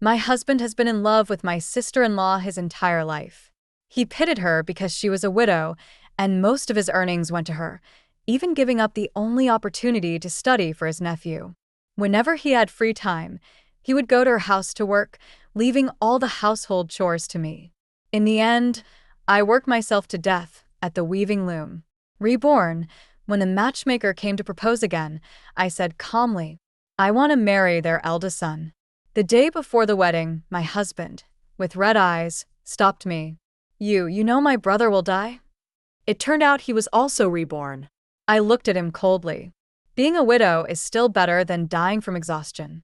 My husband has been in love with my sister-in-law his entire life. He pitted her because she was a widow, and most of his earnings went to her, even giving up the only opportunity to study for his nephew. Whenever he had free time, he would go to her house to work, leaving all the household chores to me. In the end, I worked myself to death at the weaving loom. Reborn, when the matchmaker came to propose again, I said calmly, "I want to marry their eldest son." The day before the wedding, my husband, with red eyes, stopped me. You know my brother will die?" It turned out he was also reborn. I looked at him coldly. Being a widow is still better than dying from exhaustion.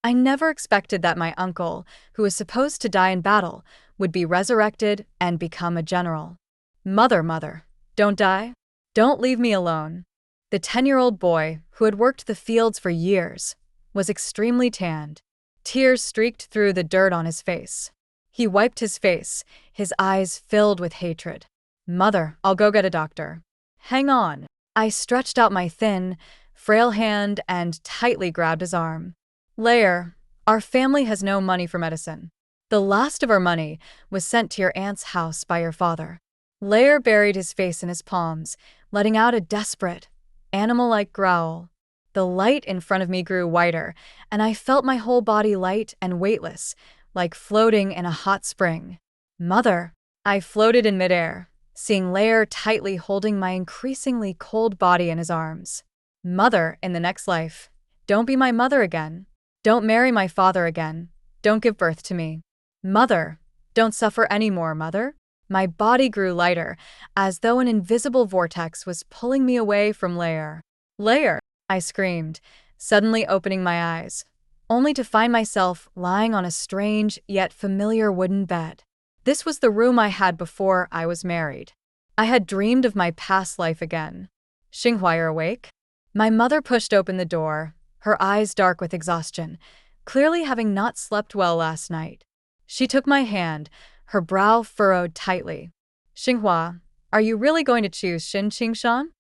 I never expected that my uncle, who was supposed to die in battle, would be resurrected and become a general. Mother, don't die. Don't leave me alone." The 10-year-old boy, who had worked the fields for years, was extremely tanned. Tears streaked through the dirt on his face. He wiped his face, his eyes filled with hatred. "Mother, I'll go get a doctor." "Hang on." I stretched out my thin, frail hand and tightly grabbed his arm. "Lair, our family has no money for medicine. The last of our money was sent to your aunt's house by your father." Lair buried his face in his palms, letting out a desperate, animal-like growl. The light in front of me grew whiter, and I felt my whole body light and weightless, like floating in a hot spring. "Mother." I floated in midair, seeing Lair tightly holding my increasingly cold body in his arms. "Mother, in the next life, don't be my mother again. Don't marry my father again. Don't give birth to me. Mother, don't suffer anymore, mother." My body grew lighter, as though an invisible vortex was pulling me away from Lair. "Lair!" I screamed, suddenly opening my eyes, only to find myself lying on a strange yet familiar wooden bed. This was the room I had before I was married. I had dreamed of my past life again. "Xinghua, you're awake?" My mother pushed open the door, her eyes dark with exhaustion, clearly having not slept well last night. She took my hand, her brow furrowed tightly. "Xinghua, are you really going to choose Xin Qingshan?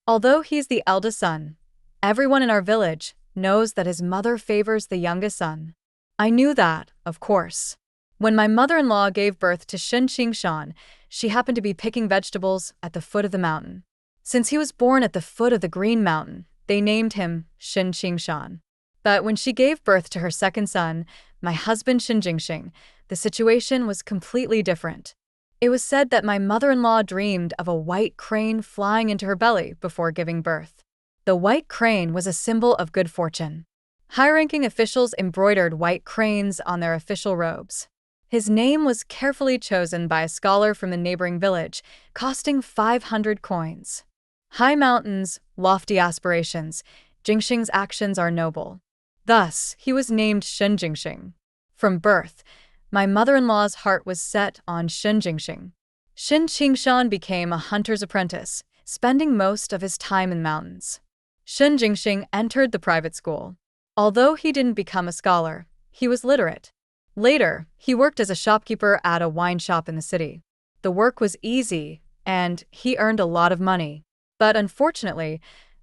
Although he's the eldest son, everyone in our village knows that his mother favors the youngest son." I knew that, of course. When my mother-in-law gave birth to Xin Qingshan, she happened to be picking vegetables at the foot of the mountain. Since he was born at the foot of the Green Mountain, they named him Xin Qingshan. But when she gave birth to her second son, my husband Xin Jingxing, the situation was completely different. It was said that my mother-in-law dreamed of a white crane flying into her belly before giving birth. The white crane was a symbol of good fortune. High-ranking officials embroidered white cranes on their official robes. His name was carefully chosen by a scholar from the neighboring village, costing 500 coins. High mountains, lofty aspirations, Jingxing's actions are noble. Thus, he was named Xin Jingxing. From birth, my mother-in-law's heart was set on Xin Jingxing. Xin Qingshan became a hunter's apprentice, spending most of his time in mountains. Xin Jingxing entered the private school. Although he didn't become a scholar, he was literate. Later, he worked as a shopkeeper at a wine shop in the city. The work was easy, and he earned a lot of money. But unfortunately,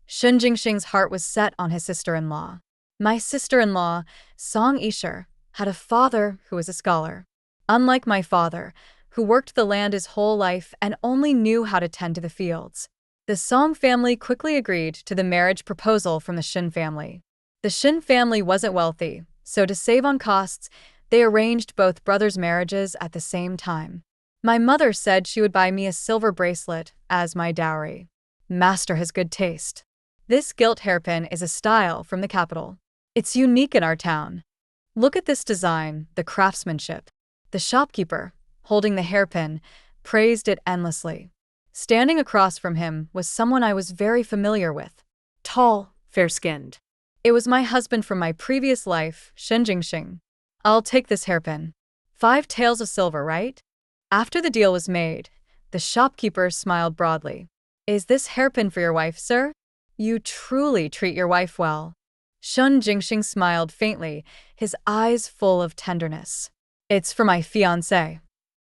Xin Jingxing's heart was set on his sister-in-law. My sister-in-law, Song Yisher, had a father who was a scholar. Unlike my father, who worked the land his whole life and only knew how to tend to the fields, the Song family quickly agreed to the marriage proposal from the Xin family. The Xin family wasn't wealthy, so to save on costs, they arranged both brothers' marriages at the same time. My mother said she would buy me a silver bracelet as my dowry. Master has good taste. This gilt hairpin is a style from the capital. It's unique in our town. Look at this design, the craftsmanship. The shopkeeper, holding the hairpin, praised it endlessly. Standing across from him was someone I was very familiar with. Tall, fair-skinned. It was my husband from my previous life, Xin Jingxing. "I'll take this hairpin. 5 taels of silver, right?" After the deal was made, the shopkeeper smiled broadly. "Is this hairpin for your wife, sir? You truly treat your wife well." Xin Jingxing smiled faintly, his eyes full of tenderness. "It's for my fiancé.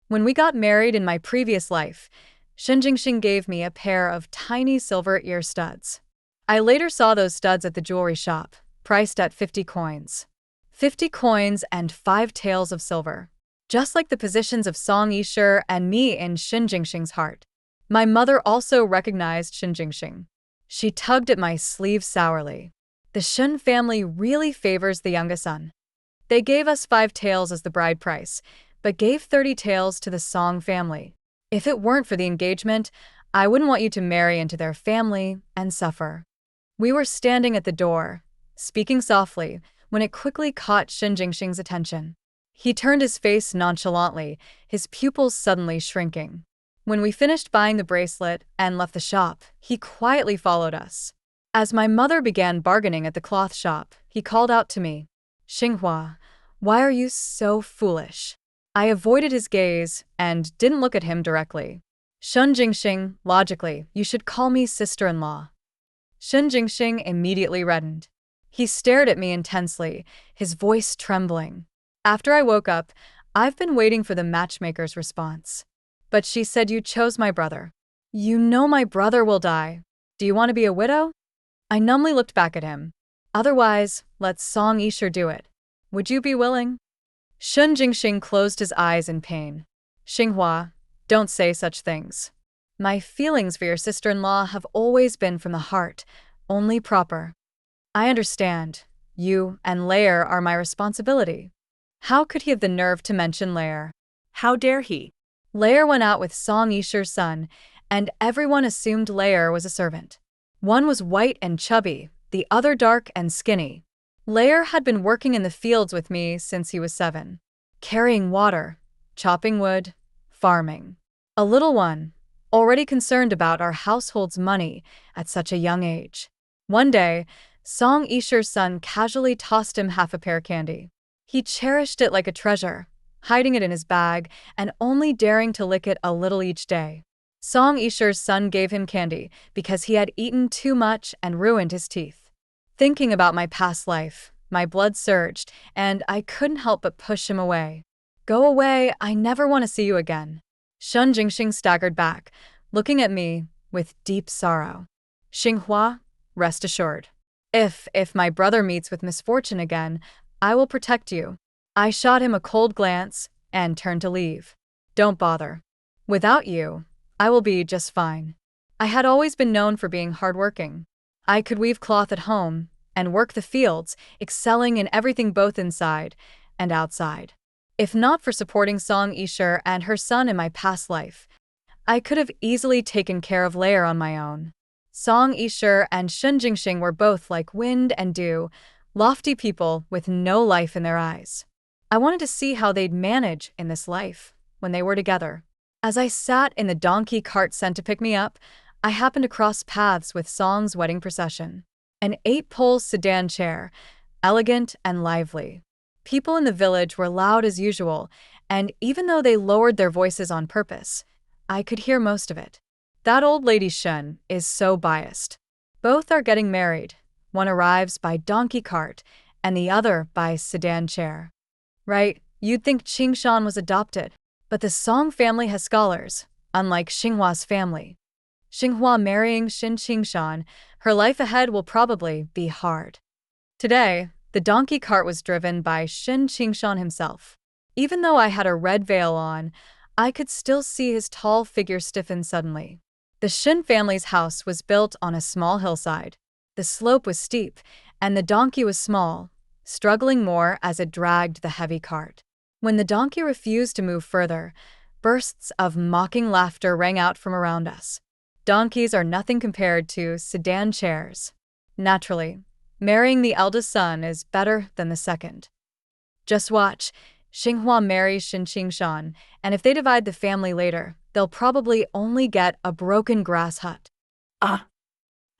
When we got married in my previous life, Xin Jingxing gave me a pair of tiny silver ear studs. I later saw those studs at the jewelry shop, priced at 50 coins. 50 coins and 5 taels of silver. Just like the positions of Song Yishur and me in Shin Jingxing's heart. My mother also recognized Shin Jingxing. She tugged at my sleeve sourly. The Shun family really favors the youngest son. They gave us 5 taels as the bride price, but gave 30 taels to the Song family. If it weren't for the engagement, I wouldn't want you to marry into their family and suffer. We were standing at the door, speaking softly, when it quickly caught Shin Jingxing's attention. He turned his face nonchalantly, his pupils suddenly shrinking. When we finished buying the bracelet and left the shop, he quietly followed us. As my mother began bargaining at the cloth shop, he called out to me, "Xinghua, why are you so foolish?" I avoided his gaze and didn't look at him directly. Shun Jingxing, logically, you should call me sister-in-law. Shun Jingxing immediately reddened. He stared at me intensely, his voice trembling. After I woke up, I've been waiting for the matchmaker's response. But she said you chose my brother. You know my brother will die. Do you want to be a widow? I numbly looked back at him. Otherwise, let Song Yishur do it. Would you be willing? Shun Jingxing closed his eyes in pain. Xinghua, don't say such things. My feelings for your sister-in-law have always been from the heart, only proper. I understand. You and Lair are my responsibility. How could he have the nerve to mention Lair? How dare he? Lair went out with Song Yishur's son, and everyone assumed Lair was a servant. One was white and chubby, the other dark and skinny. Lair had been working in the fields with me since he was 7, carrying water, chopping wood, farming. A little one, already concerned about our household's money at such a young age. One day, Song Yishur's son casually tossed him half a pear candy. He cherished it like a treasure, hiding it in his bag and only daring to lick it a little each day. Song Yishur's son gave him candy because he had eaten too much and ruined his teeth. Thinking about my past life, my blood surged, and I couldn't help but push him away. Go away, I never want to see you again. Shun Jingxing staggered back, looking at me with deep sorrow. Xinghua, rest assured. If my brother meets with misfortune again, I will protect you. I shot him a cold glance and turned to leave. Don't bother. Without you, I will be just fine. I had always been known for being hardworking. I could weave cloth at home and work the fields, excelling in everything both inside and outside. If not for supporting Song Yishur and her son in my past life, I could have easily taken care of Lair on my own. Song Yishur and Shun Jingxing were both like wind and dew, lofty people with no life in their eyes. I wanted to see how they'd manage in this life when they were together. As I sat in the donkey cart sent to pick me up, I happened to cross paths with Song's wedding procession. An 8-pole sedan chair, elegant and lively. People in the village were loud as usual, and even though they lowered their voices on purpose, I could hear most of it. That old lady Shun is so biased. Both are getting married. One arrives by donkey cart, and the other by sedan chair. Right, you'd think Qingshan was adopted. But the Song family has scholars, unlike Xinghua's family. Xinghua marrying Shin Qingshan, her life ahead will probably be hard. Today, the donkey cart was driven by Shin Qingshan himself. Even though I had a red veil on, I could still see his tall figure stiffen suddenly. The Shin family's house was built on a small hillside. The slope was steep, and the donkey was small, struggling more as it dragged the heavy cart. When the donkey refused to move further, bursts of mocking laughter rang out from around us. Donkeys are nothing compared to sedan chairs. Naturally, marrying the eldest son is better than the second. Just watch, Xinghua marries Shin Qingshan, and if they divide the family later, they'll probably only get a broken grass hut. Ah!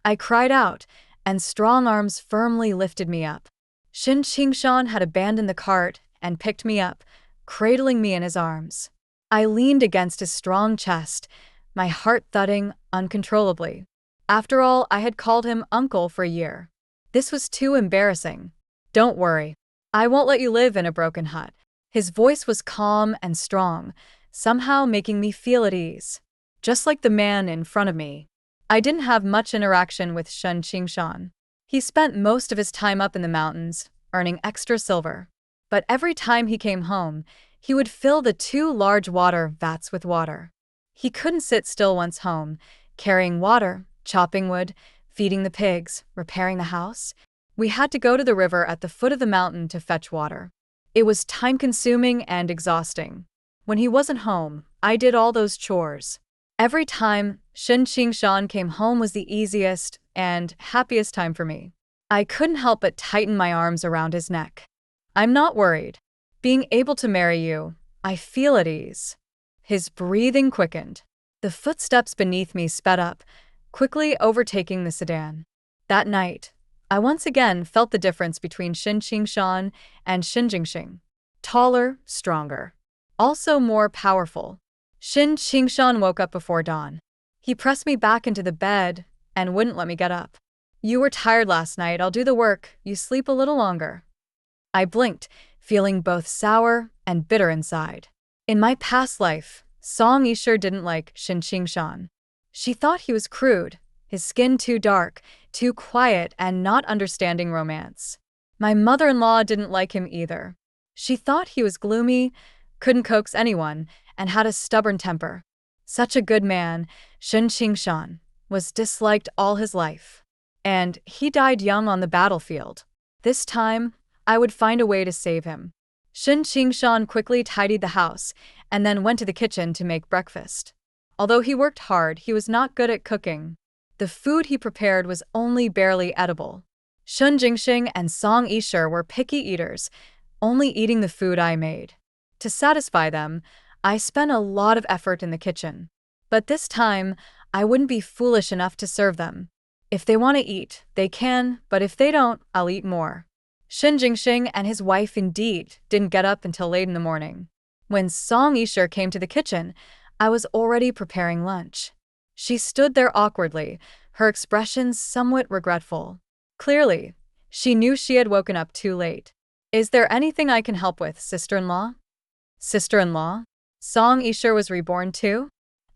I cried out, and strong arms firmly lifted me up. Shin Qingshan had abandoned the cart and picked me up, cradling me in his arms. I leaned against his strong chest, my heart thudding uncontrollably. After all, I had called him uncle for a year. This was too embarrassing. Don't worry. I won't let you live in a broken hut. His voice was calm and strong, somehow making me feel at ease. Just like the man in front of me. I didn't have much interaction with Shun Qingshan. He spent most of his time up in the mountains, earning extra silver. But every time he came home, he would fill the two large water vats with water. He couldn't sit still once home, carrying water, chopping wood, feeding the pigs, repairing the house. We had to go to the river at the foot of the mountain to fetch water. It was time-consuming and exhausting. When he wasn't home, I did all those chores. Every time Shen Qingshan came home was the easiest and happiest time for me. I couldn't help but tighten my arms around his neck. I'm not worried. Being able to marry you, I feel at ease. His breathing quickened. The footsteps beneath me sped up, quickly overtaking the sedan. That night, I once again felt the difference between Shen Qingshan and Shen Jingxing. Taller, stronger. Also more powerful. Shen Qingshan woke up before dawn. He pressed me back into the bed and wouldn't let me get up. You were tired last night, I'll do the work, you sleep a little longer. I blinked, feeling both sour and bitter inside. In my past life, Song Yisher didn't like Shen Qingshan. She thought he was crude, his skin too dark, too quiet, and not understanding romance. My mother-in-law didn't like him either. She thought he was gloomy, couldn't coax anyone, and had a stubborn temper. Such a good man, Shen Qingshan, was disliked all his life. And he died young on the battlefield. This time, I would find a way to save him. Shen Qingshan quickly tidied the house and then went to the kitchen to make breakfast. Although he worked hard, he was not good at cooking. The food he prepared was only barely edible. Shen Jingxing and Song Yisher were picky eaters, only eating the food I made. To satisfy them, I spent a lot of effort in the kitchen. But this time, I wouldn't be foolish enough to serve them. If they want to eat, they can, but if they don't, I'll eat more. Shen Jingxing and his wife indeed didn't get up until late in the morning. When Song Yisher came to the kitchen, I was already preparing lunch. She stood there awkwardly, her expression somewhat regretful. Clearly, she knew she had woken up too late. Is there anything I can help with, sister-in-law? Sister-in-law? Song Yisher was reborn too?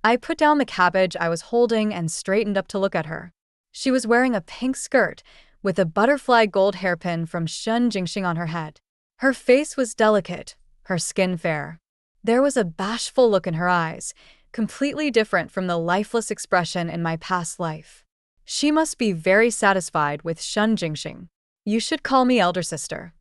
I put down the cabbage I was holding and straightened up to look at her. She was wearing a pink skirt with a butterfly gold hairpin from Shen Jingxing on her head. Her face was delicate, her skin fair. There was a bashful look in her eyes, completely different from the lifeless expression in my past life. She must be very satisfied with Shen Jingxing. You should call me elder sister.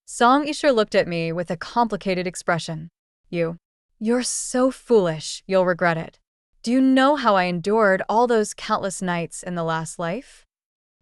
Song Yisher looked at me with a complicated expression. You're so foolish, you'll regret it. Do you know how I endured all those countless nights in the last life?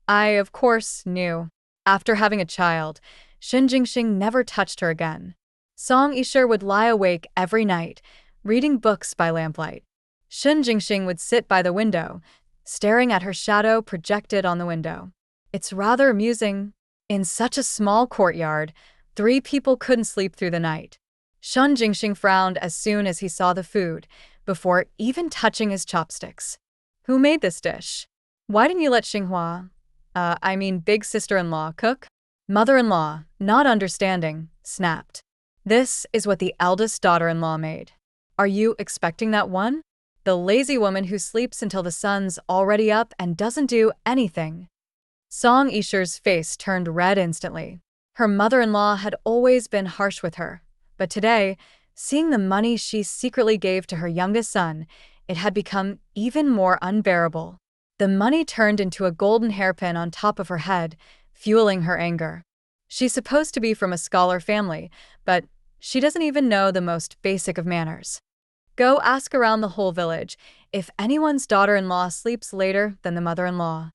I, of course, knew. After having a child, Shen Jingxing never touched her again. Song Yisher would lie awake every night, reading books by lamplight. Shen Jingxing would sit by the window, staring at her shadow projected on the window. It's rather amusing. In such a small courtyard, 3 people couldn't sleep through the night. Shen Jingxing frowned as soon as he saw the food, before even touching his chopsticks. Who made this dish? Why didn't you let big sister-in-law, cook? Mother-in-law, not understanding, snapped. This is what the eldest daughter-in-law made. Are you expecting that one? The lazy woman who sleeps until the sun's already up and doesn't do anything. Song Yisher's face turned red instantly. Her mother-in-law had always been harsh with her, but today, seeing the money she secretly gave to her youngest son, it had become even more unbearable. The money turned into a golden hairpin on top of her head, fueling her anger. She's supposed to be from a scholar family, but she doesn't even know the most basic of manners. Go ask around the whole village if anyone's daughter-in-law sleeps later than the mother-in-law.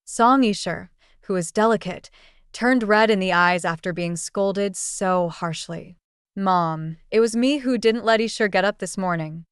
Song Yisher, who is delicate, turned red in the eyes after being scolded so harshly. Mom, it was me who didn't let Yisher get up this morning.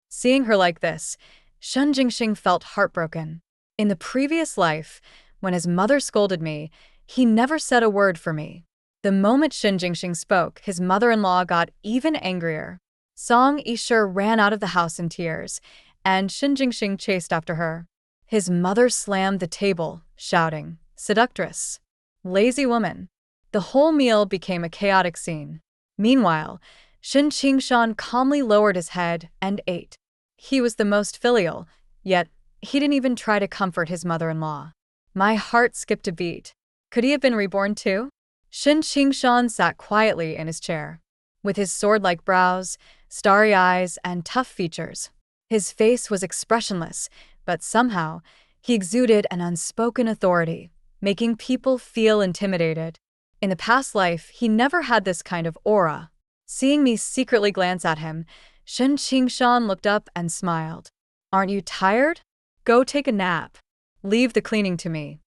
Seeing her like this, Shen Jingxing felt heartbroken. In the previous life, when his mother scolded me, he never said a word for me. The moment Shen Jingxing spoke, his mother-in-law got even angrier. Song Yisher ran out of the house in tears, and Shen Jingxing chased after her. His mother slammed the table, shouting, "Seductress! Lazy woman!" The whole meal became a chaotic scene. Meanwhile, Shen Qingshan calmly lowered his head and ate. He was the most filial, yet he didn't even try to comfort his mother-in-law. My heart skipped a beat. Could he have been reborn too? Shin Qingshan sat quietly in his chair, with his sword-like brows, starry eyes, and tough features. His face was expressionless, but somehow, he exuded an unspoken authority, making people feel intimidated. In the past life, he never had this kind of aura. Seeing me secretly glance at him, Shin Qingshan looked up and smiled. "Aren't you tired? Go take a nap. Leave the cleaning to me."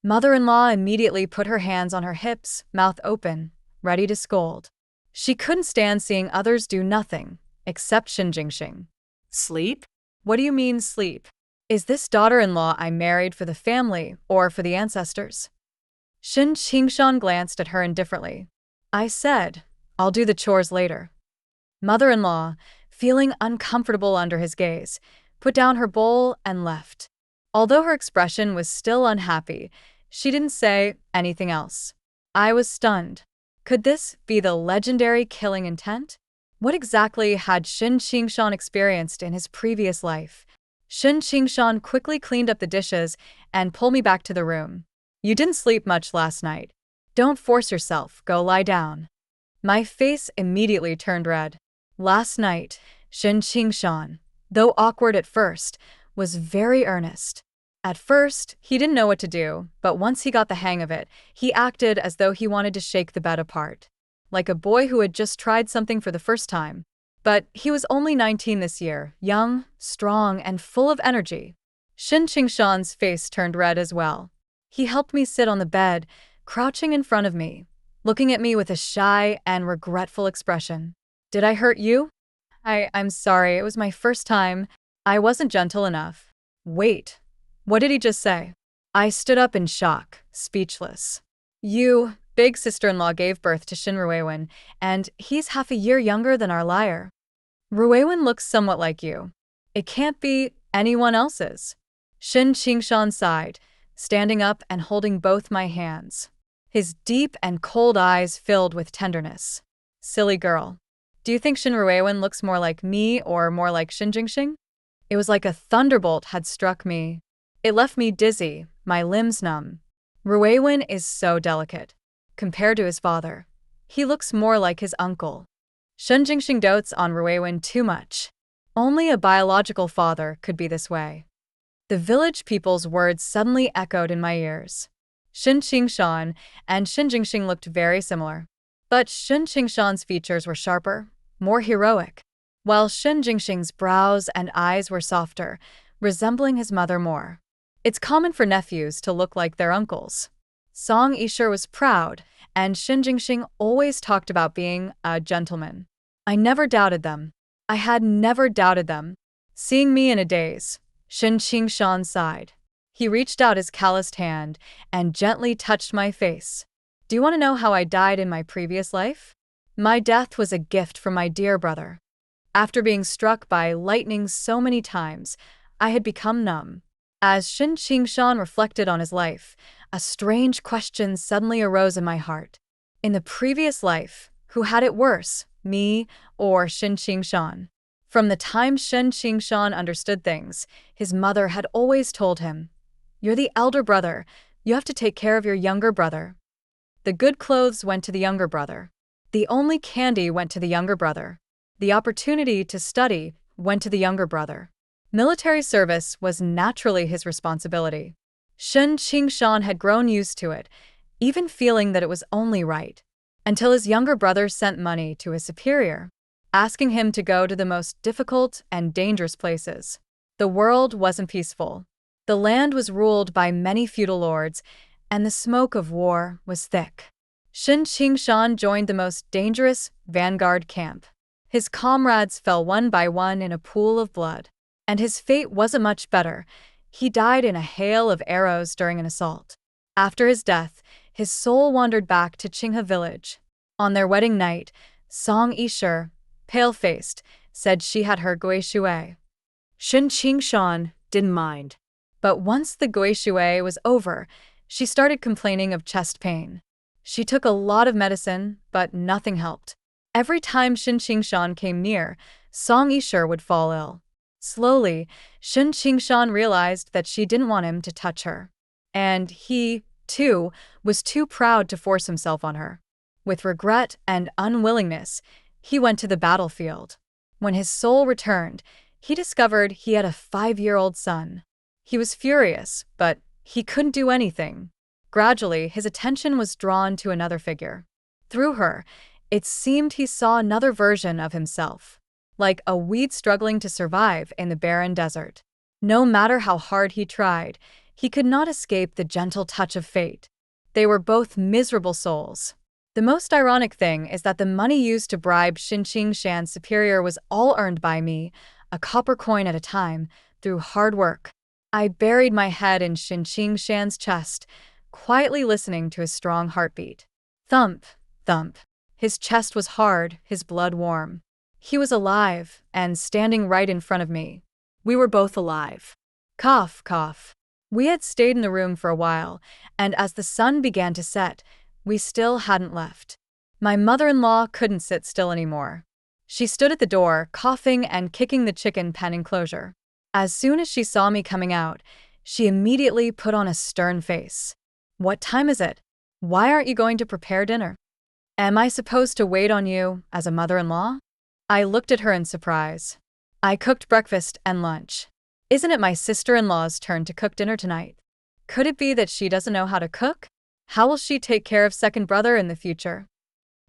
Mother-in-law immediately put her hands on her hips, mouth open, ready to scold. She couldn't stand seeing others do nothing, except Shin Jingxing. "Sleep? What do you mean, sleep? Is this daughter-in-law I married for the family or for the ancestors?" Shin Qingshan glanced at her indifferently. "I said, I'll do the chores later." Mother-in-law, feeling uncomfortable under his gaze, put down her bowl and left. Although her expression was still unhappy, she didn't say anything else. I was stunned. Could this be the legendary killing intent? What exactly had Shin Qingshan experienced in his previous life? Shin Qingshan quickly cleaned up the dishes and pulled me back to the room. "You didn't sleep much last night. Don't force yourself, go lie down." My face immediately turned red. Last night, Shin Qingshan, though awkward at first, was very earnest. At first, he didn't know what to do, but once he got the hang of it, he acted as though he wanted to shake the bed apart. Like a boy who had just tried something for the first time. But he was only 19 this year, young, strong, and full of energy. Shin Qingshan's face turned red as well. He helped me sit on the bed, crouching in front of me, looking at me with a shy and regretful expression. "Did I hurt you?" I'm sorry, it was my first time. I wasn't gentle enough." "Wait, what did he just say?" I stood up in shock, speechless. "You, big sister-in-law, gave birth to Shin Ruiwen, and he's half a year younger than our liar. Ruiwen looks somewhat like you. It can't be anyone else's." Shin Qingshan sighed, standing up and holding both my hands. His deep and cold eyes filled with tenderness. "Silly girl. Do you think Shin Ruiwen looks more like me or more like Shin Jingxing?" It was like a thunderbolt had struck me. It left me dizzy, my limbs numb. Ruiwen is so delicate. Compared to his father, he looks more like his uncle. Shin Jingxing dotes on Ruiwen too much. Only a biological father could be this way. The village people's words suddenly echoed in my ears. Shin Qingshan and Shin Jingxing looked very similar. But Shin Qingshan's features were sharper, more heroic, while Shin Jingxing's brows and eyes were softer, resembling his mother more. It's common for nephews to look like their uncles. Song Yisher was proud, and Shin Jingxing always talked about being a gentleman. I never doubted them. I had never doubted them. Seeing me in a daze, Shin Qingshan sighed. He reached out his calloused hand and gently touched my face. "Do you want to know how I died in my previous life?" My death was a gift from my dear brother. After being struck by lightning so many times, I had become numb. As Shin Qingshan reflected on his life, a strange question suddenly arose in my heart. In the previous life, who had it worse, me or Shin Qingshan? From the time Shin Qingshan understood things, his mother had always told him, "You're the elder brother, you have to take care of your younger brother." The good clothes went to the younger brother. The only candy went to the younger brother. The opportunity to study went to the younger brother. Military service was naturally his responsibility. Shin Qingshan had grown used to it, even feeling that it was only right, until his younger brother sent money to his superior, asking him to go to the most difficult and dangerous places. The world wasn't peaceful. The land was ruled by many feudal lords, and the smoke of war was thick. Shin Qingshan joined the most dangerous vanguard camp. His comrades fell one by one in a pool of blood. And his fate wasn't much better. He died in a hail of arrows during an assault. After his death, his soul wandered back to Qinghe village. On their wedding night, Song Yisher, pale-faced, said she had her gui shui. Shin Qingshan didn't mind. But once the gui shui was over, she started complaining of chest pain. She took a lot of medicine, but nothing helped. Every time Shin Qingshan came near, Song Yisher would fall ill. Slowly, Shin Qingshan realized that she didn't want him to touch her. And he 2, was too proud to force himself on her. With regret and unwillingness, he went to the battlefield. When his soul returned, he discovered he had a 5-year-old son. He was furious, but he couldn't do anything. Gradually, his attention was drawn to another figure. Through her, it seemed he saw another version of himself, like a weed struggling to survive in the barren desert. No matter how hard he tried, he could not escape the gentle touch of fate. They were both miserable souls. The most ironic thing is that the money used to bribe Xin Qingshan's superior was all earned by me, a copper coin at a time, through hard work. I buried my head in Xin Qingshan's chest, quietly listening to his strong heartbeat. Thump, thump. His chest was hard, his blood warm. He was alive, and standing right in front of me. We were both alive. Cough, cough. We had stayed in the room for a while, and as the sun began to set, we still hadn't left. My mother-in-law couldn't sit still anymore. She stood at the door, coughing and kicking the chicken pen enclosure. As soon as she saw me coming out, she immediately put on a stern face. "What time is it? Why aren't you going to prepare dinner? Am I supposed to wait on you as a mother-in-law?" I looked at her in surprise. "I cooked breakfast and lunch. Isn't it my sister-in-law's turn to cook dinner tonight? Could it be that she doesn't know how to cook? How will she take care of second brother in the future?"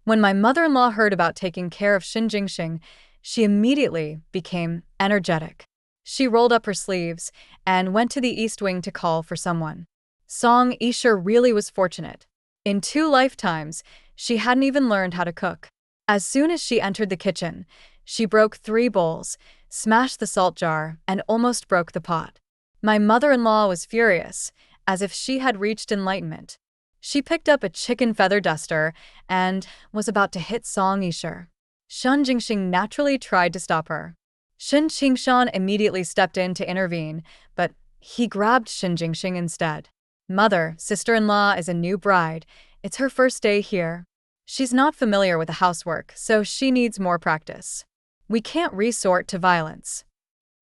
When my mother-in-law heard about taking care of Xin Jingxing, she immediately became energetic. She rolled up her sleeves and went to the East Wing to call for someone. Song Yisha really was fortunate. In 2 lifetimes, she hadn't even learned how to cook. As soon as she entered the kitchen, she broke 3 bowls, smashed the salt jar, and almost broke the pot. My mother-in-law was furious, as if she had reached enlightenment. She picked up a chicken feather duster and was about to hit Song Yisha. Xin Jingxing naturally tried to stop her. Xin Qingshan immediately stepped in to intervene, but he grabbed Xin Jingxing instead. "Mother, sister-in-law is a new bride. It's her first day here. She's not familiar with the housework, so she needs more practice. We can't resort to violence."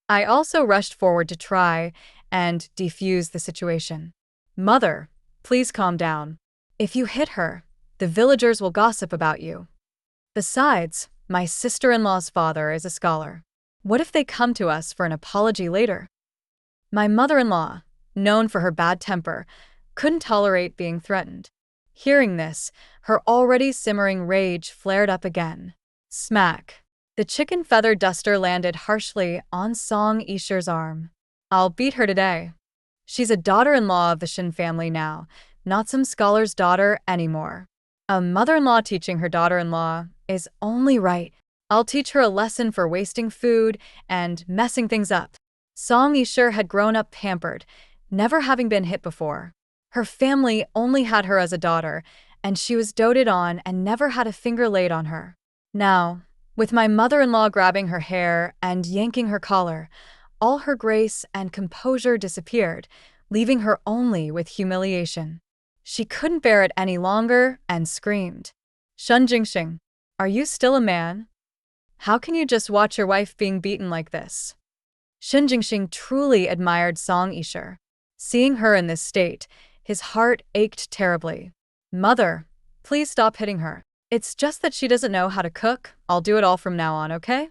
I also rushed forward to try and defuse the situation. "Mother, please calm down. If you hit her, the villagers will gossip about you. Besides, my sister-in-law's father is a scholar. What if they come to us for an apology later?" My mother-in-law, known for her bad temper, couldn't tolerate being threatened. Hearing this, her already simmering rage flared up again. Smack! The chicken feather duster landed harshly on Song Yisha's arm. "I'll beat her today. She's a daughter-in-law of the Xin family now, not some scholar's daughter anymore. A mother-in-law teaching her daughter-in-law is only right. I'll teach her a lesson for wasting food and messing things up." Song Yisha had grown up pampered, never having been hit before. Her family only had her as a daughter, and she was doted on and never had a finger laid on her. Now, with my mother-in-law grabbing her hair and yanking her collar, all her grace and composure disappeared, leaving her only with humiliation. She couldn't bear it any longer and screamed, "Xin Jingxing, are you still a man? How can you just watch your wife being beaten like this?" Xin Jingxing truly admired Song Yisha. Seeing her in this state, his heart ached terribly. "Mother, please stop hitting her. It's just that she doesn't know how to cook. I'll do it all from now on, okay?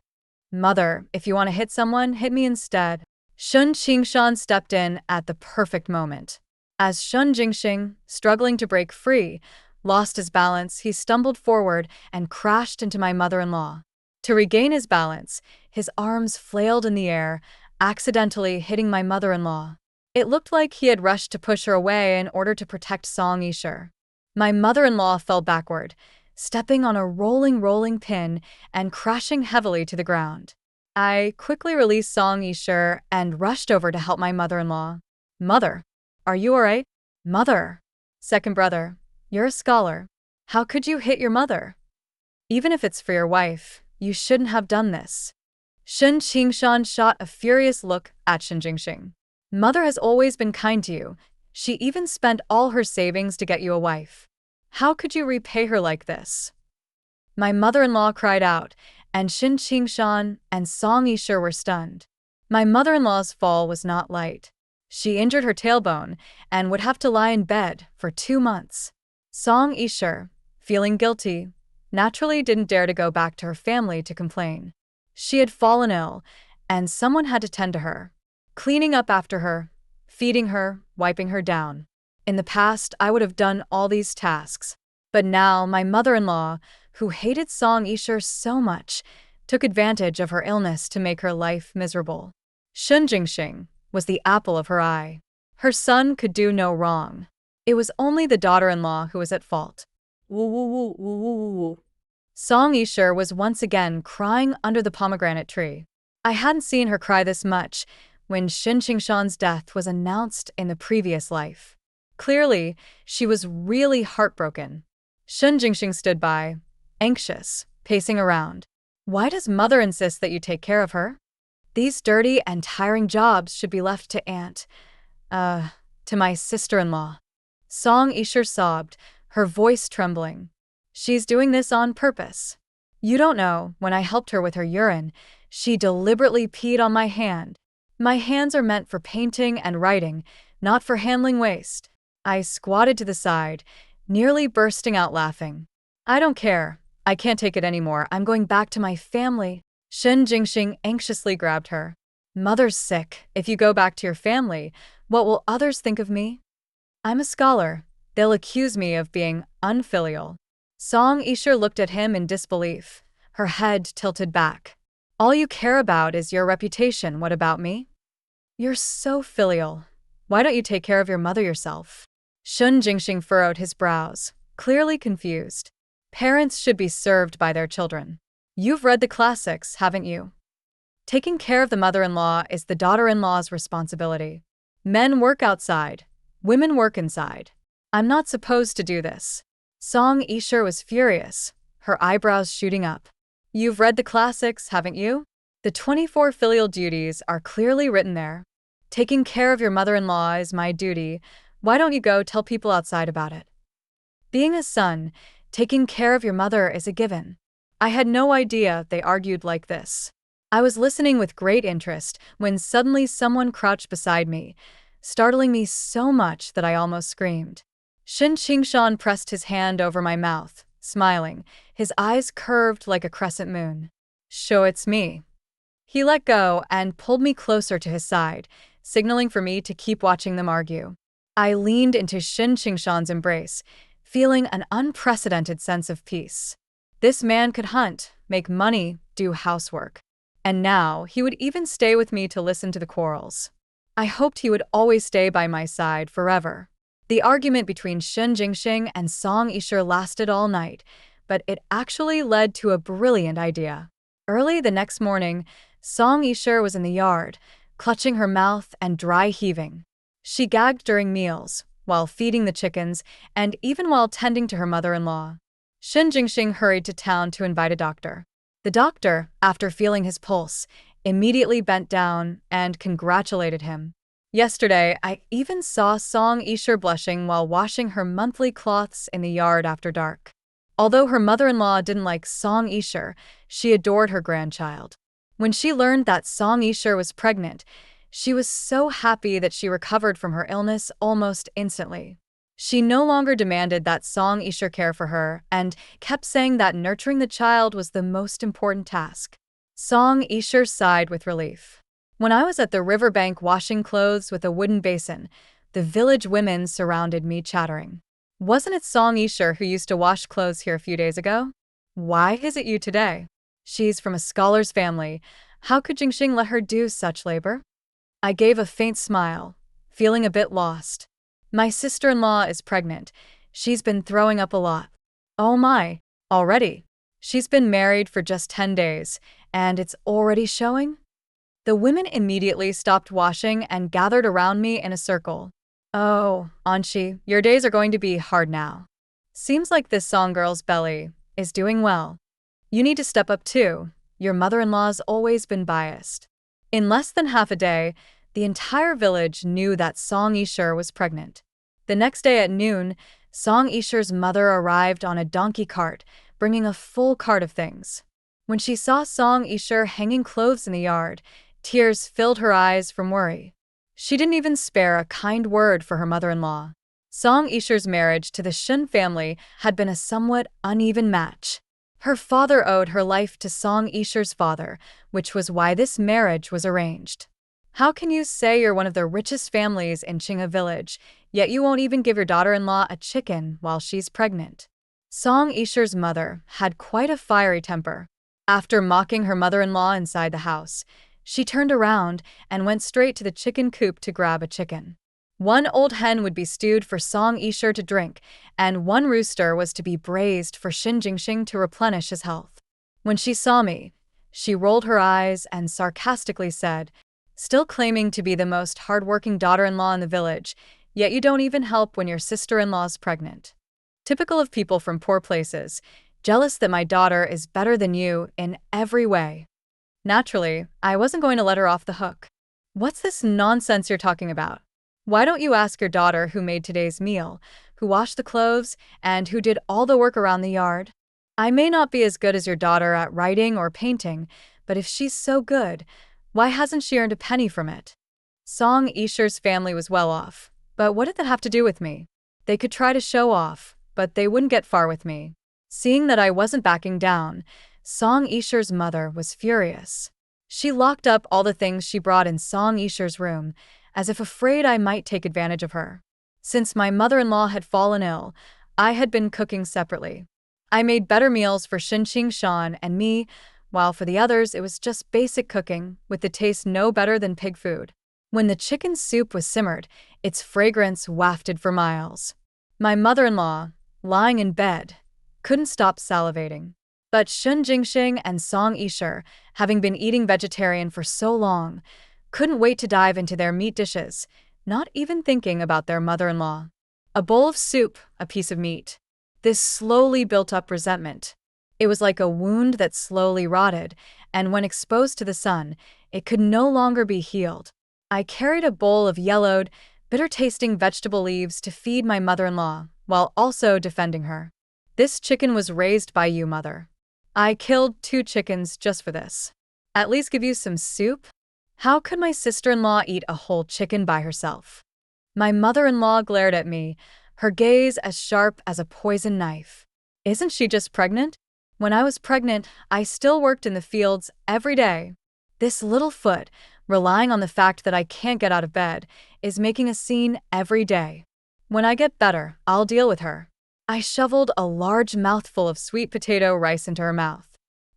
Mother, if you want to hit someone, hit me instead." Xin Qingshan stepped in at the perfect moment. As Xin Jingxing, struggling to break free, lost his balance, he stumbled forward and crashed into my mother-in-law. To regain his balance, his arms flailed in the air, accidentally hitting my mother-in-law. It looked like he had rushed to push her away in order to protect Song Yisha. My mother-in-law fell backward, stepping on a rolling pin and crashing heavily to the ground. I quickly released Song Yisha and rushed over to help my mother-in-law. "Mother, are you alright?" "Mother, second brother, you're a scholar. How could you hit your mother? Even if it's for your wife, you shouldn't have done this." Xin Qingshan shot a furious look at Xin Jingxing. "Mother has always been kind to you. She even spent all her savings to get you a wife. How could you repay her like this?" My mother-in-law cried out, and Xin Qingshan and Song Yisha were stunned. My mother-in-law's fall was not light. She injured her tailbone and would have to lie in bed for 2 months. Song Ishur, feeling guilty, naturally didn't dare to go back to her family to complain. She had fallen ill, and someone had to tend to her, cleaning up after her, feeding her, wiping her down. In the past, I would have done all these tasks. But now, my mother-in-law, who hated Song Ishur so much, took advantage of her illness to make her life miserable. Shun Jingxing was the apple of her eye. Her son could do no wrong. It was only the daughter-in-law who was at fault. Woo woo woo woo woo woo woo. Song Ishur was once again crying under the pomegranate tree. I hadn't seen her cry this much when Shin Qingshan's death was announced in the previous life. Clearly, she was really heartbroken. Shun Jingxing stood by, anxious, pacing around. Why does mother insist that you take care of her? These dirty and tiring jobs should be left to my sister-in-law. Song Ishur sobbed, her voice trembling. She's doing this on purpose. You don't know, when I helped her with her urine, she deliberately peed on my hand. My hands are meant for painting and writing, not for handling waste. I squatted to the side, nearly bursting out laughing. I don't care. I can't take it anymore. I'm going back to my family. Shin Jingxing anxiously grabbed her. Mother's sick. If you go back to your family, what will others think of me? I'm a scholar. They'll accuse me of being unfilial. Song Ishur looked at him in disbelief, her head tilted back. All you care about is your reputation. What about me? You're so filial. Why don't you take care of your mother yourself? Shun Jingxing furrowed his brows, clearly confused. Parents should be served by their children. You've read the classics, haven't you? Taking care of the mother-in-law is the daughter-in-law's responsibility. Men work outside. Women work inside. I'm not supposed to do this. Song Ishur was furious, her eyebrows shooting up. You've read the classics, haven't you? The 24 filial duties are clearly written there. Taking care of your mother-in-law is my duty. Why don't you go tell people outside about it? Being a son, taking care of your mother is a given. I had no idea they argued like this. I was listening with great interest when suddenly someone crouched beside me, startling me so much that I almost screamed. Shin Qingshan pressed his hand over my mouth, smiling, his eyes curved like a crescent moon. "So it's me." He let go and pulled me closer to his side, signaling for me to keep watching them argue. I leaned into Shin Qingshan's embrace, feeling an unprecedented sense of peace. This man could hunt, make money, do housework. And now he would even stay with me to listen to the quarrels. I hoped he would always stay by my side forever. The argument between Shin Jingxing and Song Ishur lasted all night, but it actually led to a brilliant idea. Early the next morning, Song Ishur was in the yard, clutching her mouth and dry heaving. She gagged during meals, while feeding the chickens, and even while tending to her mother-in-law. Shin Jingxing hurried to town to invite a doctor. The doctor, after feeling his pulse, immediately bent down and congratulated him. Yesterday, I even saw Song Ishur blushing while washing her monthly cloths in the yard after dark. Although her mother-in-law didn't like Song Ishur, she adored her grandchild. When she learned that Song Ishur was pregnant, she was so happy that she recovered from her illness almost instantly. She no longer demanded that Song Ishur care for her and kept saying that nurturing the child was the most important task. Song Ishur sighed with relief. When I was at the riverbank washing clothes with a wooden basin, the village women surrounded me chattering. Wasn't it Song Ishur who used to wash clothes here a few days ago? Why is it you today? She's from a scholar's family. How could Jingxing let her do such labor? I gave a faint smile, feeling a bit lost. My sister-in-law is pregnant. She's been throwing up a lot. Oh my, already? She's been married for just 10 days, and it's already showing? The women immediately stopped washing and gathered around me in a circle. Oh, Anshi, your days are going to be hard now. Seems like this song girl's belly is doing well. You need to step up too. Your mother-in-law's always been biased. In less than half a day, the entire village knew that Song Ishur was pregnant. The next day at noon, Song Ishur's mother arrived on a donkey cart, bringing a full cart of things. When she saw Song Ishur hanging clothes in the yard, tears filled her eyes from worry. She didn't even spare a kind word for her mother-in-law. Song Isher's marriage to the Shun family had been a somewhat uneven match. Her father owed her life to Song Isher's father, which was why this marriage was arranged. How can you say you're one of the richest families in Qinghe village, yet you won't even give your daughter-in-law a chicken while she's pregnant? Song Isher's mother had quite a fiery temper. After mocking her mother-in-law inside the house, she turned around and went straight to the chicken coop to grab a chicken. One old hen would be stewed for Song Isher to drink, and one rooster was to be braised for Xin Jingxing to replenish his health. When she saw me, she rolled her eyes and sarcastically said, "Still claiming to be the most hardworking daughter-in-law in the village, yet you don't even help when your sister-in-law's pregnant." Typical of people from poor places, jealous that my daughter is better than you in every way. Naturally, I wasn't going to let her off the hook. "What's this nonsense you're talking about? Why don't you ask your daughter who made today's meal, who washed the clothes, and who did all the work around the yard? I may not be as good as your daughter at writing or painting, but if she's so good, why hasn't she earned a penny from it?" Song Isher's family was well off, but what did that have to do with me? They could try to show off, but they wouldn't get far with me. Seeing that I wasn't backing down, Song Isher's mother was furious. She locked up all the things she brought in Song Isher's room, as if afraid I might take advantage of her. Since my mother-in-law had fallen ill, I had been cooking separately. I made better meals for Xinqing Shan and me, while for the others it was just basic cooking, with the taste no better than pig food. When the chicken soup was simmered, its fragrance wafted for miles. My mother-in-law, lying in bed, couldn't stop salivating. But Shun Jingxing and Song Isher, having been eating vegetarian for so long, couldn't wait to dive into their meat dishes, not even thinking about their mother-in-law. A bowl of soup, a piece of meat. This slowly built up resentment. It was like a wound that slowly rotted, and when exposed to the sun, it could no longer be healed. I carried a bowl of yellowed, bitter-tasting vegetable leaves to feed my mother-in-law, while also defending her. "This chicken was raised by you, mother. I killed 2 chickens just for this. At least give you some soup?" How could my sister-in-law eat a whole chicken by herself? My mother-in-law glared at me, her gaze as sharp as a poison knife. Isn't she just pregnant? When I was pregnant, I still worked in the fields every day. This little foot, relying on the fact that I can't get out of bed, is making a scene every day. When I get better, I'll deal with her. I shoveled a large mouthful of sweet potato rice into her mouth.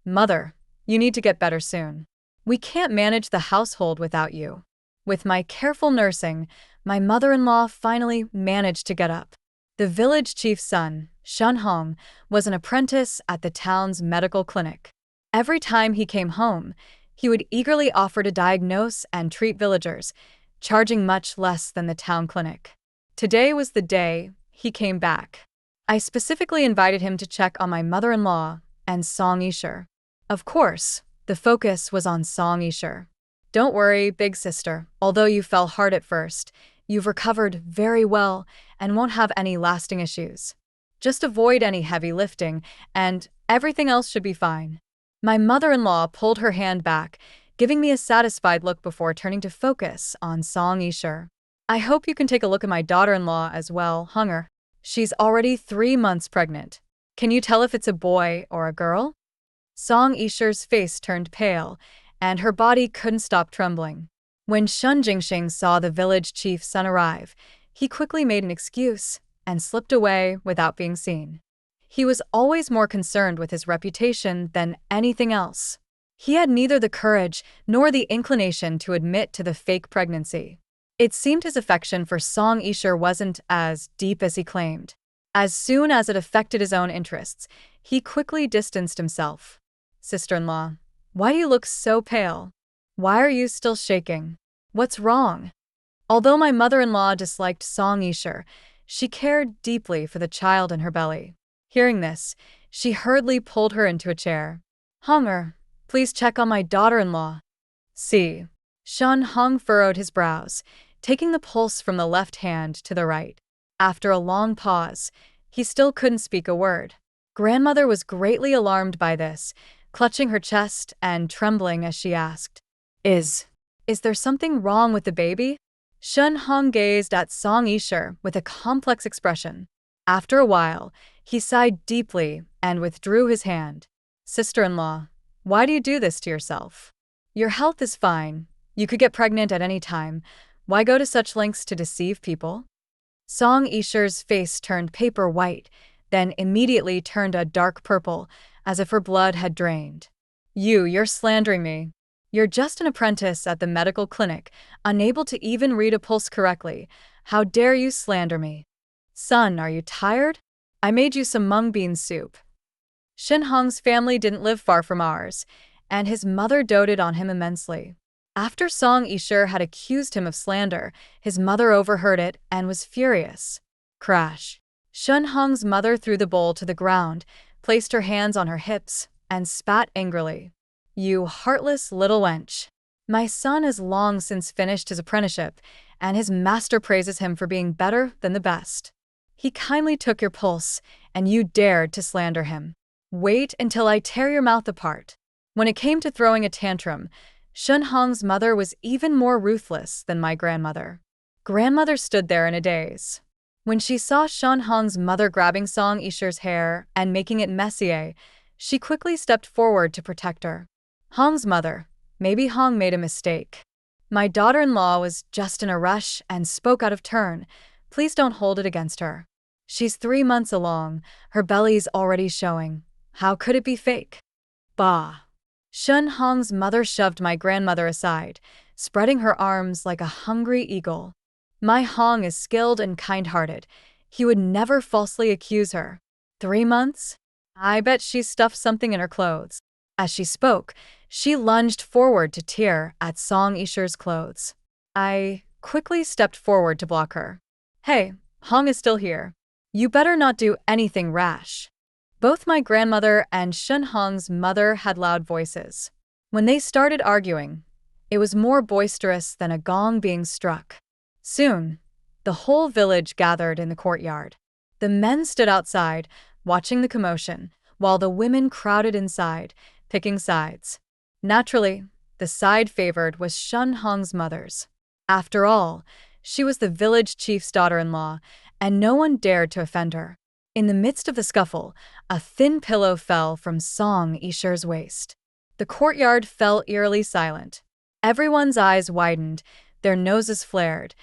"Mother, you need to get better soon. We can't manage the household without you." With my careful nursing, my mother-in-law finally managed to get up. The village chief's son, Shun Hong, was an apprentice at the town's medical clinic. Every time he came home, he would eagerly offer to diagnose and treat villagers, charging much less than the town clinic. Today was the day he came back. I specifically invited him to check on my mother-in-law and Song Isher. Of course, the focus was on Song Isher. "Don't worry, big sister, although you fell hard at first, you've recovered very well and won't have any lasting issues. Just avoid any heavy lifting, and everything else should be fine." My mother-in-law pulled her hand back, giving me a satisfied look before turning to focus on Song Isher. "I hope you can take a look at my daughter-in-law as well, Hunger. She's already 3 months pregnant. Can you tell if it's a boy or a girl?" Song Isher's face turned pale, and her body couldn't stop trembling. When Shun Jingxing saw the village chief's son arrive, he quickly made an excuse and slipped away without being seen. He was always more concerned with his reputation than anything else. He had neither the courage nor the inclination to admit to the fake pregnancy. It seemed his affection for Song Isher wasn't as deep as he claimed. As soon as it affected his own interests, he quickly distanced himself. "Sister-in-law, why do you look so pale? Why are you still shaking? What's wrong?" Although my mother-in-law disliked Song Isher, she cared deeply for the child in her belly. Hearing this, she hurriedly pulled her into a chair. "Hunger, please check on my daughter-in-law." "See." Shun Hong furrowed his brows, taking the pulse from the left hand to the right. After a long pause, he still couldn't speak a word. Grandmother was greatly alarmed by this, clutching her chest and trembling as she asked, Is there something wrong with the baby?" Shun Hong gazed at Song Yisher with a complex expression. After a while, he sighed deeply and withdrew his hand. Sister-in-law, why do you do this to yourself? Your health is fine. You could get pregnant at any time. Why go to such lengths to deceive people? Song Yisher's face turned paper white, then immediately turned a dark purple, as if her blood had drained. You're slandering me. You're just an apprentice at the medical clinic, unable to even read a pulse correctly. How dare you slander me? Son, are you tired? I made you some mung bean soup. Shin Hong's family didn't live far from ours, and his mother doted on him immensely. After Song Yisher had accused him of slander, his mother overheard it and was furious. Crash. Shun Hong's mother threw the bowl to the ground, placed her hands on her hips, and spat angrily. You heartless little wench. My son has long since finished his apprenticeship, and his master praises him for being better than the best. He kindly took your pulse, and you dared to slander him. Wait until I tear your mouth apart. When it came to throwing a tantrum, Shun Hong's mother was even more ruthless than my grandmother. Grandmother stood there in a daze. When she saw Shun Hong's mother grabbing Song Yisher's hair and making it messier, she quickly stepped forward to protect her. Hong's mother, maybe Hong made a mistake. My daughter-in-law was just in a rush and spoke out of turn. Please don't hold it against her. She's 3 months along, her belly's already showing. How could it be fake? Bah. Shun Hong's mother shoved my grandmother aside, spreading her arms like a hungry eagle. My Hong is skilled and kind-hearted. He would never falsely accuse her. 3 months? I bet she stuffed something in her clothes. As she spoke, she lunged forward to tear at Song Yisher's clothes. I quickly stepped forward to block her. Hey, Hong is still here. You better not do anything rash. Both my grandmother and Shun Hong's mother had loud voices. When they started arguing, it was more boisterous than a gong being struck. Soon, the whole village gathered in the courtyard. The men stood outside, watching the commotion, while the women crowded inside, picking sides. Naturally, the side favored was Shun Hong's mother's. After all, she was the village chief's daughter-in-law, and no one dared to offend her. In the midst of the scuffle, a thin pillow fell from Song Yisher's waist. The courtyard fell eerily silent. Everyone's eyes widened, their noses flared,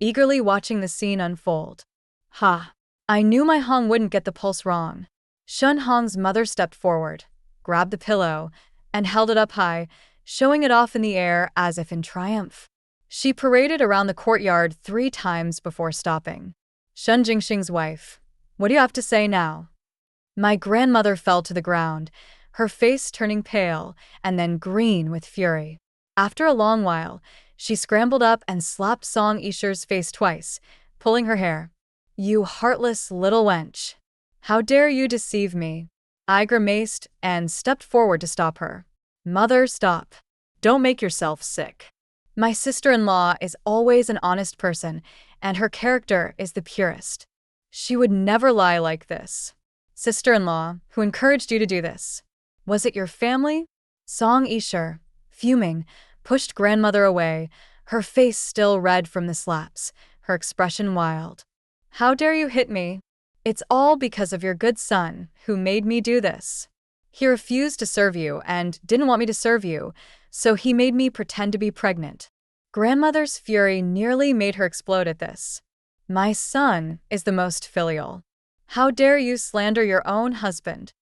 eagerly watching the scene unfold. Ha! I knew my Hong wouldn't get the pulse wrong. Shun Hong's mother stepped forward, grabbed the pillow, and held it up high, showing it off in the air as if in triumph. She paraded around the courtyard 3 times before stopping. Shun Jingxing's wife. What do you have to say now? My grandmother fell to the ground, her face turning pale and then green with fury. After a long while, she scrambled up and slapped Song Yisher's face twice, pulling her hair. You heartless little wench. How dare you deceive me? I grimaced and stepped forward to stop her. Mother, stop. Don't make yourself sick. My sister-in-law is always an honest person, and her character is the purest. She would never lie like this. Sister-in-law, who encouraged you to do this? Was it your family? Song Yisher, fuming, pushed grandmother away, her face still red from the slaps, her expression wild. How dare you hit me? It's all because of your good son, who made me do this. He refused to serve you and didn't want me to serve you, so he made me pretend to be pregnant. Grandmother's fury nearly made her explode at this. My son is the most filial. How dare you slander your own husband?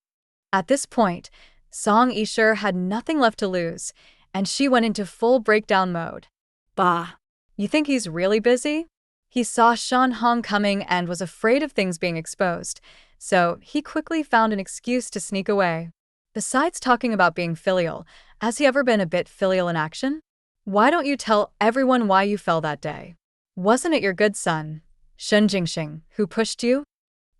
At this point, Song Yisher had nothing left to lose, and she went into full breakdown mode. Bah! You think he's really busy? He saw Shun Hong coming and was afraid of things being exposed, so he quickly found an excuse to sneak away. Besides talking about being filial, has he ever been a bit filial in action? Why don't you tell everyone why you fell that day? Wasn't it your good son, Shun Jingxing, who pushed you?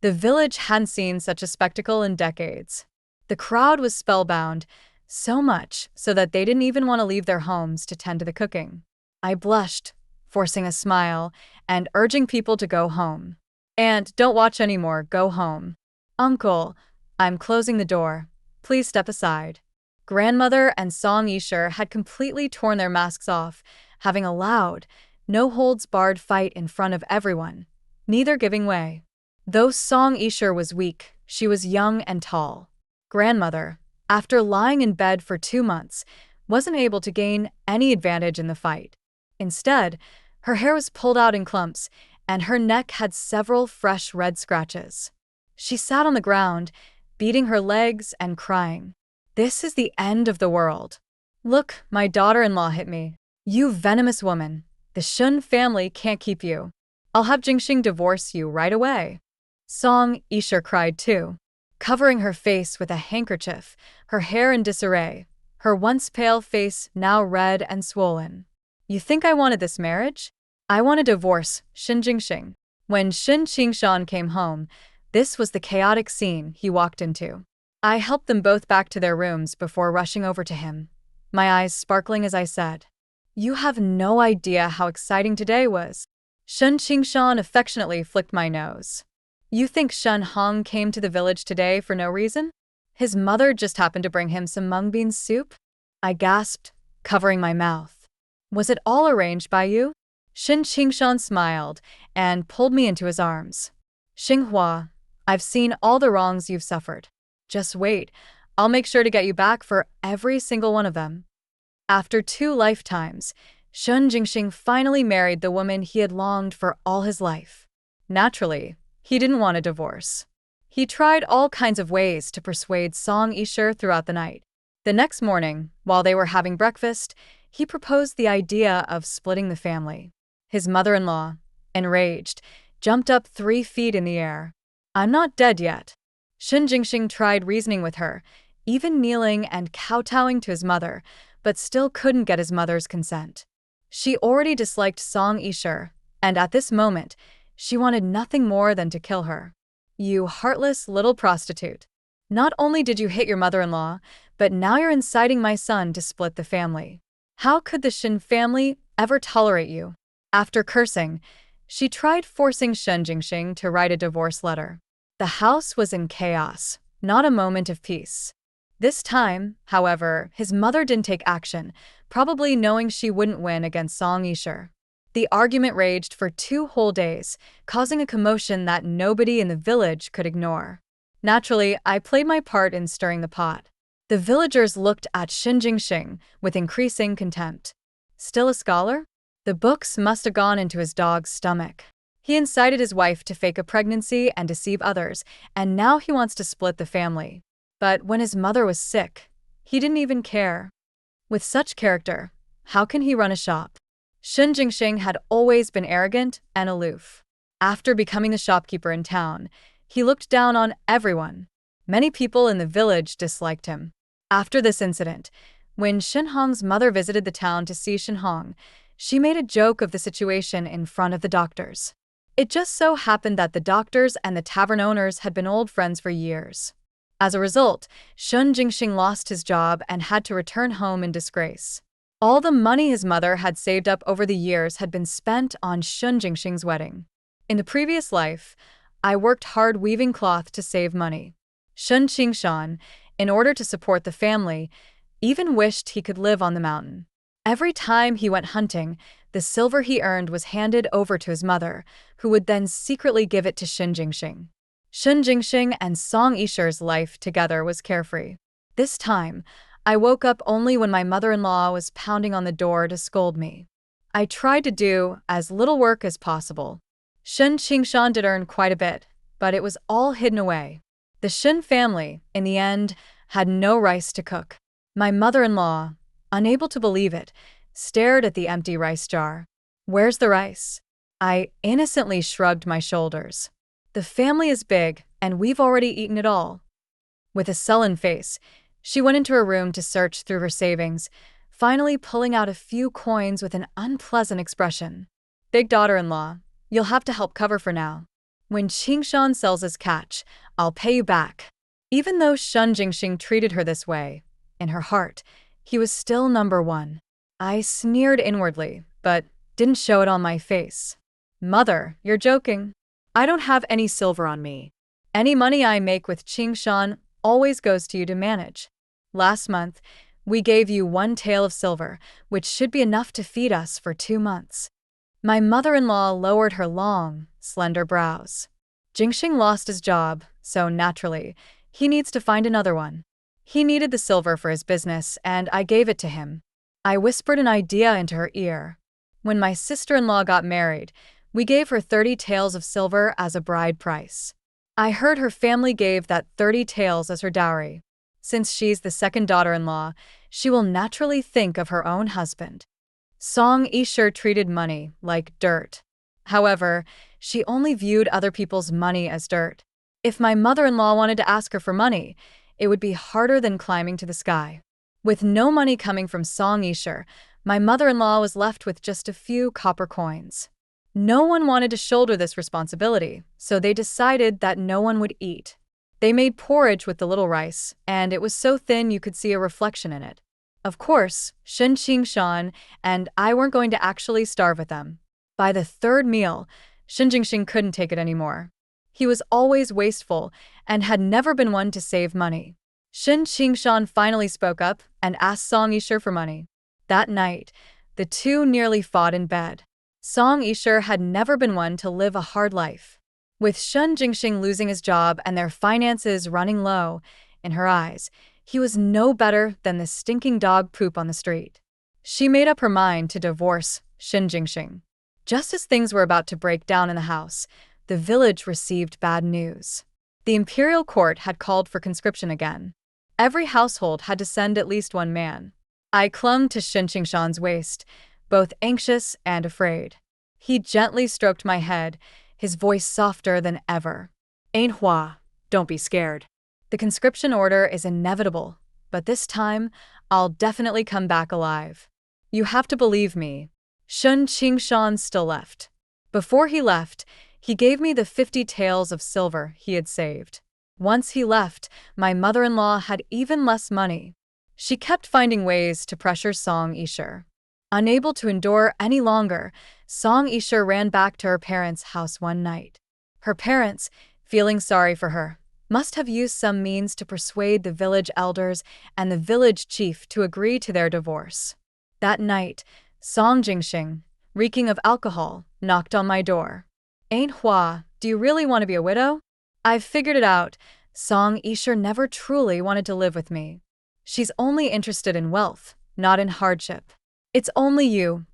The village hadn't seen such a spectacle in decades. The crowd was spellbound, so much so that they didn't even want to leave their homes to tend to the cooking. I blushed, forcing a smile, and urging people to go home. And don't watch anymore, go home. Uncle, I'm closing the door. Please step aside. Grandmother and Song Yisher had completely torn their masks off, having a loud, no-holds-barred fight in front of everyone, neither giving way. Though Song Yishur was weak, she was young and tall. Grandmother, after lying in bed for 2 months, wasn't able to gain any advantage in the fight. Instead, her hair was pulled out in clumps, and her neck had several fresh red scratches. She sat on the ground, beating her legs and crying. "This is the end of the world. Look, my daughter-in-law hit me. You venomous woman. The Shun family can't keep you. I'll have Jingxing divorce you right away." Song Yishur cried too, covering her face with a handkerchief, her hair in disarray, her once pale face now red and swollen. "You think I wanted this marriage? I want a divorce, Shin Jingxing." When Shin Qingshan came home, this was the chaotic scene he walked into. I helped them both back to their rooms before rushing over to him, my eyes sparkling as I said, "You have no idea how exciting today was." Shin Qingshan affectionately flicked my nose. "You think Shen Hong came to the village today for no reason? His mother just happened to bring him some mung bean soup?" I gasped, covering my mouth. "Was it all arranged by you?" Shin Qingshan smiled and pulled me into his arms. "Xinghua, I've seen all the wrongs you've suffered. Just wait, I'll make sure to get you back for every single one of them." After 2 lifetimes, Shun Jingxing finally married the woman he had longed for all his life. Naturally, he didn't want a divorce. He tried all kinds of ways to persuade Song Yishur throughout the night. The next morning, while they were having breakfast, he proposed the idea of splitting the family. His mother-in-law, enraged, jumped up 3 feet in the air. "I'm not dead yet." Shin Jingxing tried reasoning with her, even kneeling and kowtowing to his mother, but still couldn't get his mother's consent. She already disliked Song Yishur, and at this moment, she wanted nothing more than to kill her. "You heartless little prostitute. Not only did you hit your mother-in-law, but now you're inciting my son to split the family. How could the Shin family ever tolerate you?" After cursing, she tried forcing Shen Jingxing to write a divorce letter. The house was in chaos, not a moment of peace. This time, however, his mother didn't take action, probably knowing she wouldn't win against Song Yishur. The argument raged for 2 whole days, causing a commotion that nobody in the village could ignore. Naturally, I played my part in stirring the pot. The villagers looked at Shin Jingxing with increasing contempt. Still a scholar? The books must have gone into his dog's stomach. He incited his wife to fake a pregnancy and deceive others, and now he wants to split the family. But when his mother was sick, he didn't even care. With such character, how can he run a shop? Shin Jingxing had always been arrogant and aloof. After becoming the shopkeeper in town, he looked down on everyone. Many people in the village disliked him. After this incident, when Shin Hong's mother visited the town to see Shin Hong, she made a joke of the situation in front of the doctors. It just so happened that the doctors and the tavern owners had been old friends for years. As a result, Shun Jingxing lost his job and had to return home in disgrace. All the money his mother had saved up over the years had been spent on Shun Jingxing's wedding. In the previous life, I worked hard weaving cloth to save money. Shun Qingshan, in order to support the family, even wished he could live on the mountain. Every time he went hunting, the silver he earned was handed over to his mother, who would then secretly give it to Shin Jingxing. Shin Jingxing and Song Yishur's life together was carefree. This time, I woke up only when my mother-in-law was pounding on the door to scold me. I tried to do as little work as possible. Shin Qingshan did earn quite a bit, but it was all hidden away. The Shin family, in the end, had no rice to cook. My mother-in-law, unable to believe it, stared at the empty rice jar. "Where's the rice?" I innocently shrugged my shoulders. "The family is big, and we've already eaten it all." With a sullen face, she went into her room to search through her savings, finally pulling out a few coins with an unpleasant expression. "Big daughter-in-law, you'll have to help cover for now. When Qingshan sells his catch, I'll pay you back." Even though Shun Jingxing treated her this way, in her heart, he was still number one. I sneered inwardly, but didn't show it on my face. "Mother, you're joking. I don't have any silver on me. Any money I make with Qingshan always goes to you to manage. Last month, we gave you 1 tael of silver, which should be enough to feed us for 2 months. My mother-in-law lowered her long, slender brows. Jingxing lost his job, so naturally, he needs to find another one. He needed the silver for his business, and I gave it to him. I whispered an idea into her ear. When my sister-in-law got married, we gave her 30 taels of silver as a bride price. I heard her family gave that 30 taels as her dowry. Since she's the second daughter-in-law, she will naturally think of her own husband. Song Yisher treated money like dirt. However, she only viewed other people's money as dirt. If my mother-in-law wanted to ask her for money, it would be harder than climbing to the sky. With no money coming from Song Yisher, my mother-in-law was left with just a few copper coins. No one wanted to shoulder this responsibility, so they decided that no one would eat. They made porridge with the little rice, and it was so thin you could see a reflection in it. Of course, Shen Qingshan and I weren't going to actually starve with them. By the third meal, Shen Jingxing couldn't take it anymore. He was always wasteful and had never been one to save money. Shen Qingshan finally spoke up and asked Song Yisher for money. That night, the two nearly fought in bed. Song Yisher had never been one to live a hard life. With Shen Jingxing losing his job and their finances running low, in her eyes, he was no better than the stinking dog poop on the street. She made up her mind to divorce Shen Jingxing. Just as things were about to break down in the house, the village received bad news. The imperial court had called for conscription again. Every household had to send at least one man. I clung to Shen Qingshan's waist, both anxious and afraid. He gently stroked my head, his voice softer than ever. "Ain't Hua, don't be scared. The conscription order is inevitable, but this time, I'll definitely come back alive. You have to believe me." Shen Qingshan still left. Before he left, he gave me the 50 taels of silver he had saved. Once he left, my mother-in-law had even less money. She kept finding ways to pressure Song Yisher. Unable to endure any longer, Song Yisher ran back to her parents' house one night. Her parents, feeling sorry for her, must have used some means to persuade the village elders and the village chief to agree to their divorce. That night, Song Jingxing, reeking of alcohol, knocked on my door. "Ain't Hua, do you really want to be a widow? I've figured it out. Song Yisher never truly wanted to live with me. She's only interested in wealth, not in hardship. It's only you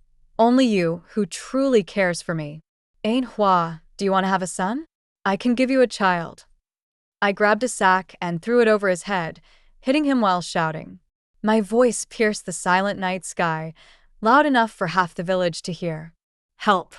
who truly cares for me. Ain't Hua, do you want to have a son? I can give you a child." I grabbed a sack and threw it over his head, hitting him while shouting. My voice pierced the silent night sky, loud enough for half the village to hear. "Help!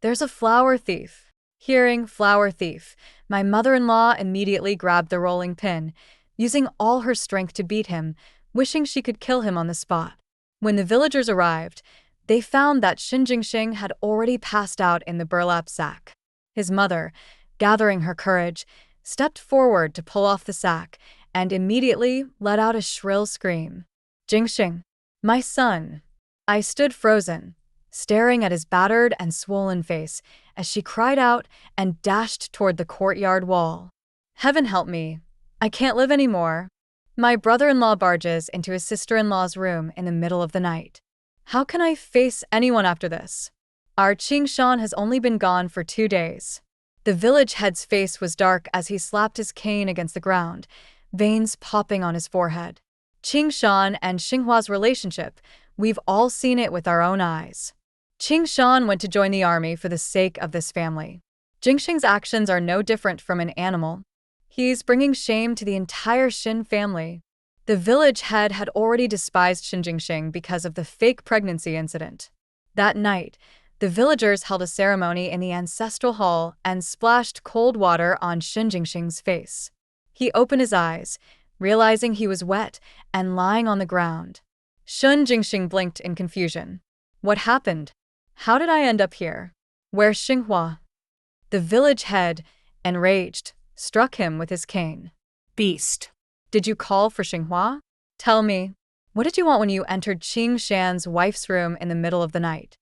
There's a flower thief." Hearing "flower thief," my mother-in-law immediately grabbed the rolling pin, using all her strength to beat him, wishing she could kill him on the spot. When the villagers arrived, they found that Shen Jingxing had already passed out in the burlap sack. His mother, gathering her courage, stepped forward to pull off the sack and immediately let out a shrill scream. "Jingxing, my son." I stood frozen, staring at his battered and swollen face as she cried out and dashed toward the courtyard wall. "Heaven help me. I can't live anymore." My brother-in-law barges into his sister-in-law's room in the middle of the night. How can I face anyone after this? Our Qingshan has only been gone for 2 days. The village head's face was dark as he slapped his cane against the ground, veins popping on his forehead. Qingshan and Xinghua's relationship, we've all seen it with our own eyes. Qingshan went to join the army for the sake of this family. Jingxing's actions are no different from an animal. He's bringing shame to the entire Shin family. The village head had already despised Shen Jingxing because of the fake pregnancy incident. That night, the villagers held a ceremony in the ancestral hall and splashed cold water on Shen Jingxing's face. He opened his eyes, realizing he was wet and lying on the ground. Shen Jingxing blinked in confusion. What happened? How did I end up here? Where's Xinghua? The village head, enraged, struck him with his cane. Beast! Did you call for Xinghua? Tell me, what did you want when you entered Qing Shan's wife's room in the middle of the night?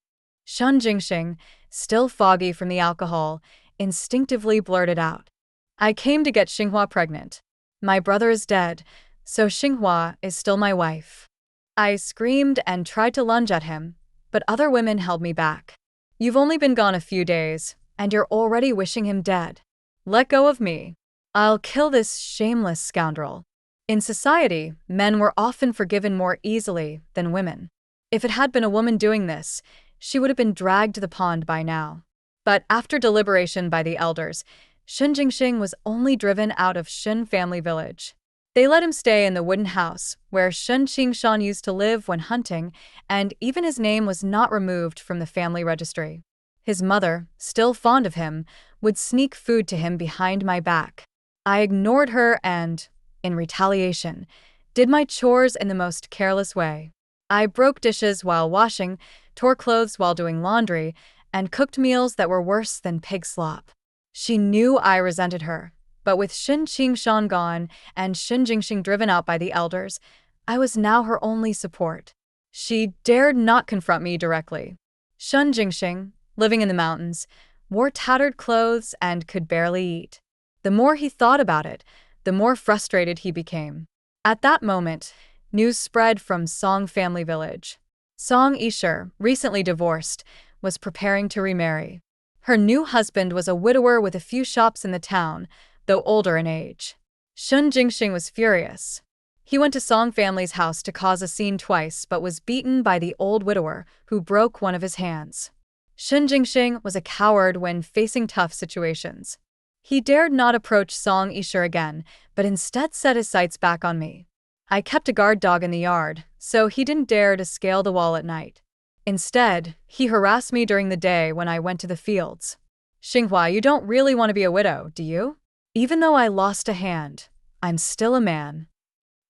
Shen Jingxing, still foggy from the alcohol, instinctively blurted out. I came to get Xinghua pregnant. My brother is dead, so Xinghua is still my wife. I screamed and tried to lunge at him, but other women held me back. You've only been gone a few days, and you're already wishing him dead. Let go of me. I'll kill this shameless scoundrel. In society, men were often forgiven more easily than women. If it had been a woman doing this, she would have been dragged to the pond by now. But after deliberation by the elders, Shun Jingxing was only driven out of Shun family village. They let him stay in the wooden house where Shun Qingshan used to live when hunting, and even his name was not removed from the family registry. His mother, still fond of him, would sneak food to him behind my back. I ignored her and, in retaliation, did my chores in the most careless way. I broke dishes while washing, tore clothes while doing laundry, and cooked meals that were worse than pig slop. She knew I resented her, but with Shun Qingshan gone and Shun Jingxing driven out by the elders, I was now her only support. She dared not confront me directly. Shun Jingxing, living in the mountains, wore tattered clothes and could barely eat. The more he thought about it, the more frustrated he became. At that moment, news spread from Song family village. Song Yisher, recently divorced, was preparing to remarry. Her new husband was a widower with a few shops in the town, though older in age. Shun Jingxing was furious. He went to Song family's house to cause a scene twice but was beaten by the old widower, who broke one of his hands. Shun Jingxing was a coward when facing tough situations. He dared not approach Song Yisher again, but instead set his sights back on me. I kept a guard dog in the yard, so he didn't dare to scale the wall at night. Instead, he harassed me during the day when I went to the fields. Xinghua, you don't really want to be a widow, do you? Even though I lost a hand, I'm still a man.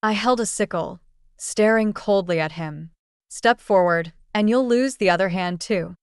I held a sickle, staring coldly at him. Step forward, and you'll lose the other hand too.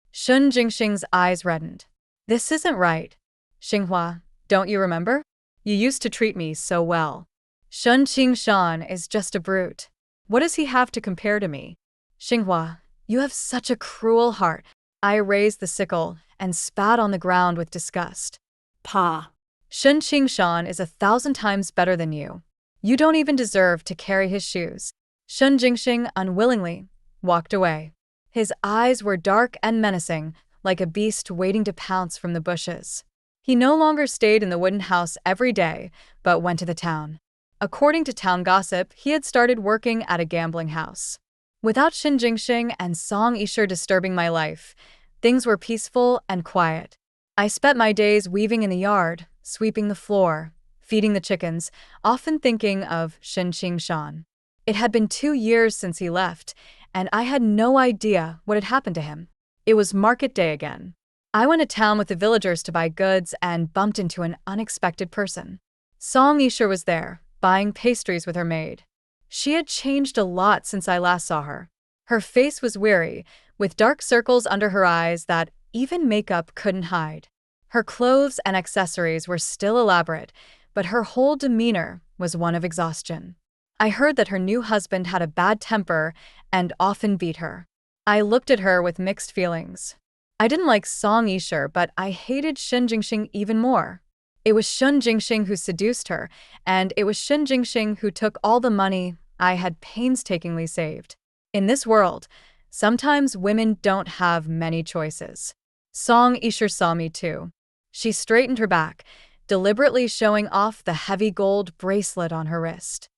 Shun Jingxing's eyes reddened. This isn't right. Xinghua, don't you remember? You used to treat me so well. Shun Qingshan is just a brute. What does he have to compare to me? Xinghua, you have such a cruel heart. I raised the sickle and spat on the ground with disgust. Pa. Shun Qingshan is 1,000 times better than you. You don't even deserve to carry his shoes. Shun Jingxing unwillingly walked away. His eyes were dark and menacing, like a beast waiting to pounce from the bushes. He no longer stayed in the wooden house every day, but went to the town. According to town gossip, he had started working at a gambling house. Without Shun Jingxing and Song Yisher disturbing my life, things were peaceful and quiet. I spent my days weaving in the yard, sweeping the floor, feeding the chickens, often thinking of Shun Qingshan. It had been 2 years since he left, and I had no idea what had happened to him. It was market day again. I went to town with the villagers to buy goods and bumped into an unexpected person. Song Yisher was there, buying pastries with her maid. She had changed a lot since I last saw her. Her face was weary, with dark circles under her eyes that even makeup couldn't hide. Her clothes and accessories were still elaborate, but her whole demeanor was one of exhaustion. I heard that her new husband had a bad temper and often beat her. I looked at her with mixed feelings. I didn't like Song Yisher, but I hated Shun Jingxing even more. It was Shun Jingxing who seduced her, and it was Shun Jingxing who took all the money I had painstakingly saved. In this world, sometimes women don't have many choices. Song Yisher saw me too. She straightened her back, deliberately showing off the heavy gold bracelet on her wrist.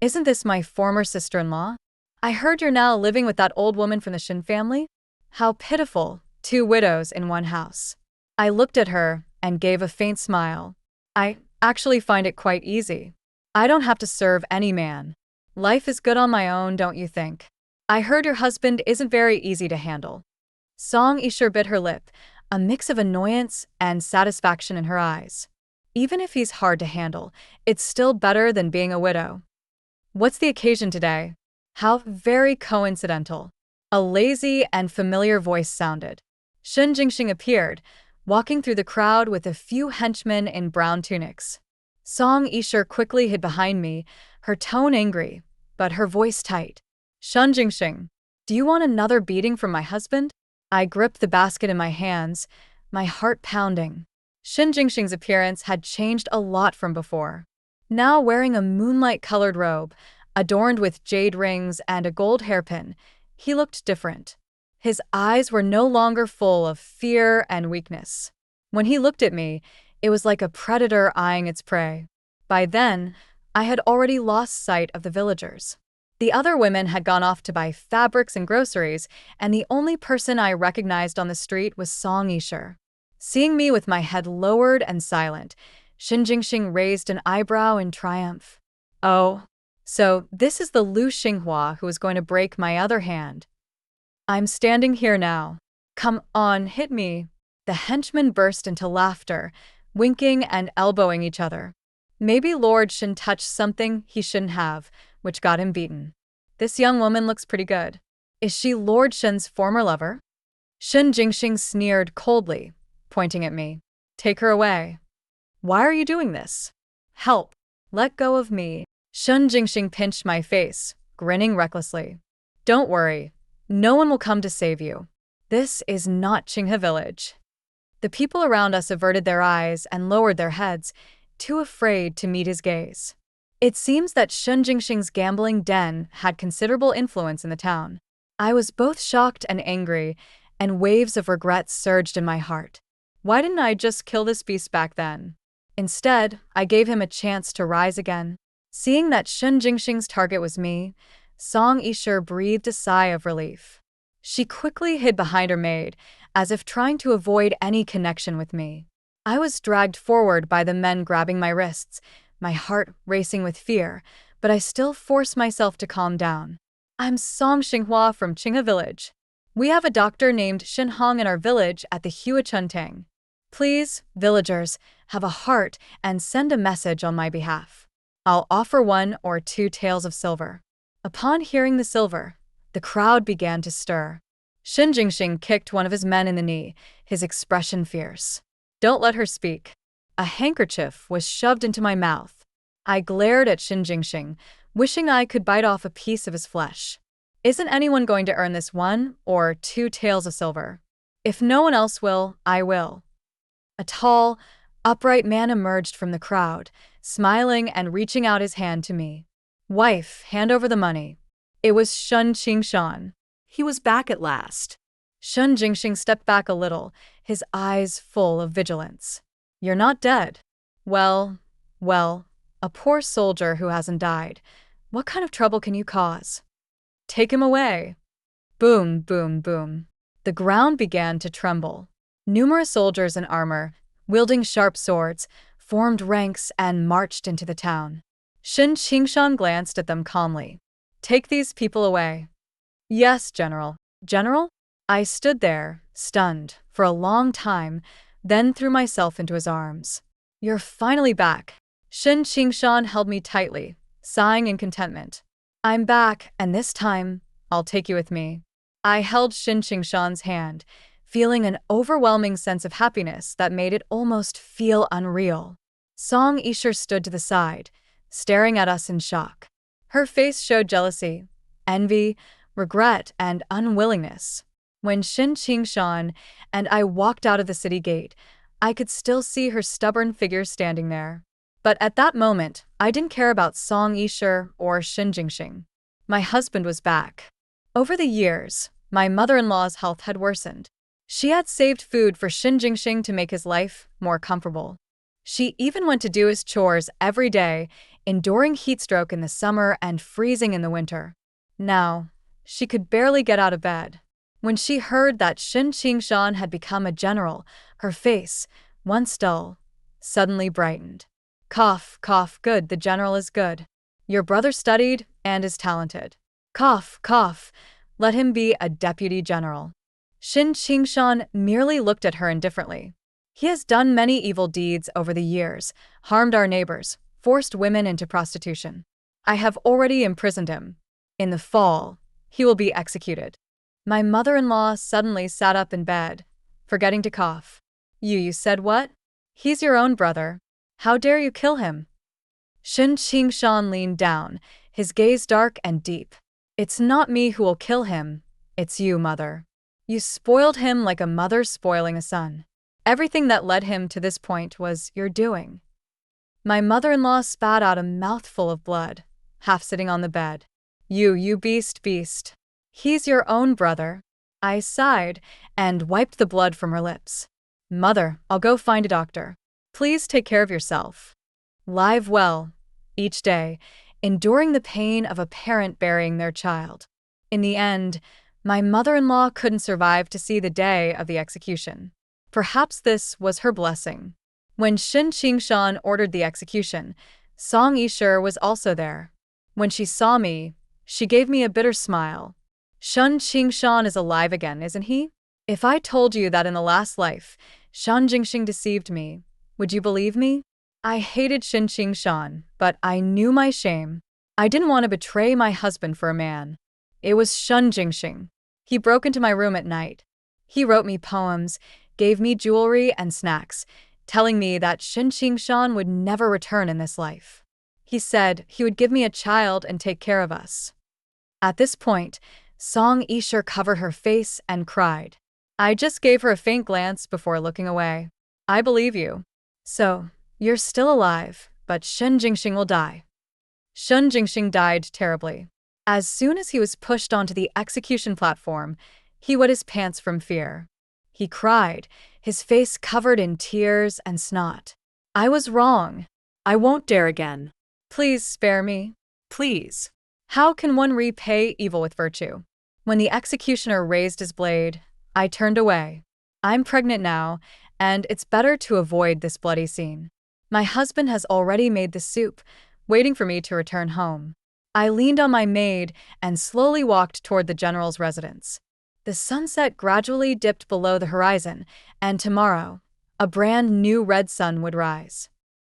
Isn't this my former sister-in-law? I heard you're now living with that old woman from the Shin family? How pitiful, 2 widows in one house. I looked at her and gave a faint smile. I actually find it quite easy. I don't have to serve any man. Life is good on my own, don't you think? I heard your husband isn't very easy to handle. Song Yisher bit her lip, a mix of annoyance and satisfaction in her eyes. Even if he's hard to handle, it's still better than being a widow. What's the occasion today? How very coincidental. A lazy and familiar voice sounded. Shun Jingxing appeared, walking through the crowd with a few henchmen in brown tunics. Song Yisher quickly hid behind me, her tone angry, but her voice tight. Shun Jingxing, do you want another beating from my husband? I gripped the basket in my hands, my heart pounding. Shun Jingxing's appearance had changed a lot from before. Now wearing a moonlight-colored robe, adorned with jade rings and a gold hairpin, he looked different. His eyes were no longer full of fear and weakness. When he looked at me, it was like a predator eyeing its prey. By then, I had already lost sight of the villagers. The other women had gone off to buy fabrics and groceries, and the only person I recognized on the street was Song Yisher. Seeing me with my head lowered and silent, Shin Jingxing raised an eyebrow in triumph. Oh, so this is the Lu Xinghua who is going to break my other hand. I'm standing here now. Come on, hit me. The henchmen burst into laughter, winking and elbowing each other. Maybe Lord Shin touched something he shouldn't have, which got him beaten. This young woman looks pretty good. Is she Lord Shin's former lover? Shin Jingxing sneered coldly, pointing at me. Take her away. Why are you doing this? Help. Let go of me. Shin Jingxing pinched my face, grinning recklessly. Don't worry. No one will come to save you. This is not Qinghe village. The people around us averted their eyes and lowered their heads, too afraid to meet his gaze. It seems that Shin Jingxing's gambling den had considerable influence in the town. I was both shocked and angry, and waves of regret surged in my heart. Why didn't I just kill this beast back then? Instead, I gave him a chance to rise again. Seeing that Shin Jingxing's target was me, Song Yisher breathed a sigh of relief. She quickly hid behind her maid, as if trying to avoid any connection with me. I was dragged forward by the men grabbing my wrists, my heart racing with fear, but I still forced myself to calm down. I'm Song Xinghua from Qinghe village. We have a doctor named Shin Hong in our village at the Huachuntang. Please, villagers, have a heart and send a message on my behalf. I'll offer 1 or 2 taels of silver. Upon hearing the silver, the crowd began to stir. Shin Jingxing kicked one of his men in the knee, his expression fierce. Don't let her speak. A handkerchief was shoved into my mouth. I glared at Shin Jingxing, wishing I could bite off a piece of his flesh. Isn't anyone going to earn this 1 or 2 taels of silver? If no one else will, I will. A tall, upright man emerged from the crowd, smiling and reaching out his hand to me. Wife, hand over the money. It was Shun Qingshan. He was back at last. Shun Jingxing stepped back a little, his eyes full of vigilance. You're not dead. Well, a poor soldier who hasn't died. What kind of trouble can you cause? Take him away. Boom, boom, boom. The ground began to tremble. Numerous soldiers in armor, wielding sharp swords, formed ranks and marched into the town. Shin Qingshan glanced at them calmly. Take these people away. Yes, General. General? I stood there, stunned, for a long time, then threw myself into his arms. You're finally back. Shin Qingshan held me tightly, sighing in contentment. I'm back, and this time, I'll take you with me. I held Shin Qingshan's hand, feeling an overwhelming sense of happiness that made it almost feel unreal. Song Yisher stood to the side, staring at us in shock. Her face showed jealousy, envy, regret, and unwillingness. When Shin Qingshan and I walked out of the city gate, I could still see her stubborn figure standing there. But at that moment, I didn't care about Song Yisher or Shin Jingxing. My husband was back. Over the years, my mother-in-law's health had worsened. She had saved food for Shin Jingxing to make his life more comfortable. She even went to do his chores every day, enduring heatstroke in the summer and freezing in the winter. Now, she could barely get out of bed. When she heard that Shin Qingshan had become a general, her face, once dull, suddenly brightened. Cough, cough, good, the general is good. Your brother studied and is talented. Cough, cough, let him be a deputy general. Shin Qingshan merely looked at her indifferently. He has done many evil deeds over the years, harmed our neighbors, forced women into prostitution. I have already imprisoned him. In the fall, he will be executed. My mother-in-law suddenly sat up in bed, forgetting to cough. You said what? He's your own brother. How dare you kill him? Shin Qingshan leaned down, his gaze dark and deep. It's not me who will kill him, it's you, mother. You spoiled him like a mother spoiling a son. Everything that led him to this point was your doing. My mother-in-law spat out a mouthful of blood, half sitting on the bed. You beast. He's your own brother. I sighed and wiped the blood from her lips. Mother, I'll go find a doctor. Please take care of yourself. Live well, each day, enduring the pain of a parent burying their child. In the end, my mother-in-law couldn't survive to see the day of the execution. Perhaps this was her blessing. When Shin Qingshan ordered the execution, Song Yishur was also there. When she saw me, she gave me a bitter smile. Shen Qingshan is alive again, isn't he? If I told you that in the last life, Shan Jingxing deceived me, would you believe me? I hated Shin Qingshan, but I knew my shame. I didn't want to betray my husband for a man. It was Shen Jingxing. He broke into my room at night. He wrote me poems, gave me jewelry and snacks, telling me that Shin Qingshan would never return in this life. He said he would give me a child and take care of us. At this point, Song Yishur covered her face and cried. I just gave her a faint glance before looking away. I believe you. So, you're still alive, but Shen Jingxing will die. Shen Jingxing died terribly. As soon as he was pushed onto the execution platform, he wet his pants from fear. He cried, his face covered in tears and snot. I was wrong. I won't dare again. Please spare me. Please. How can one repay evil with virtue? When the executioner raised his blade, I turned away. I'm pregnant now, and it's better to avoid this bloody scene. My husband has already made the soup, waiting for me to return home. I leaned on my maid and slowly walked toward the general's residence. The sunset gradually dipped below the horizon, and tomorrow, a brand new red sun would rise.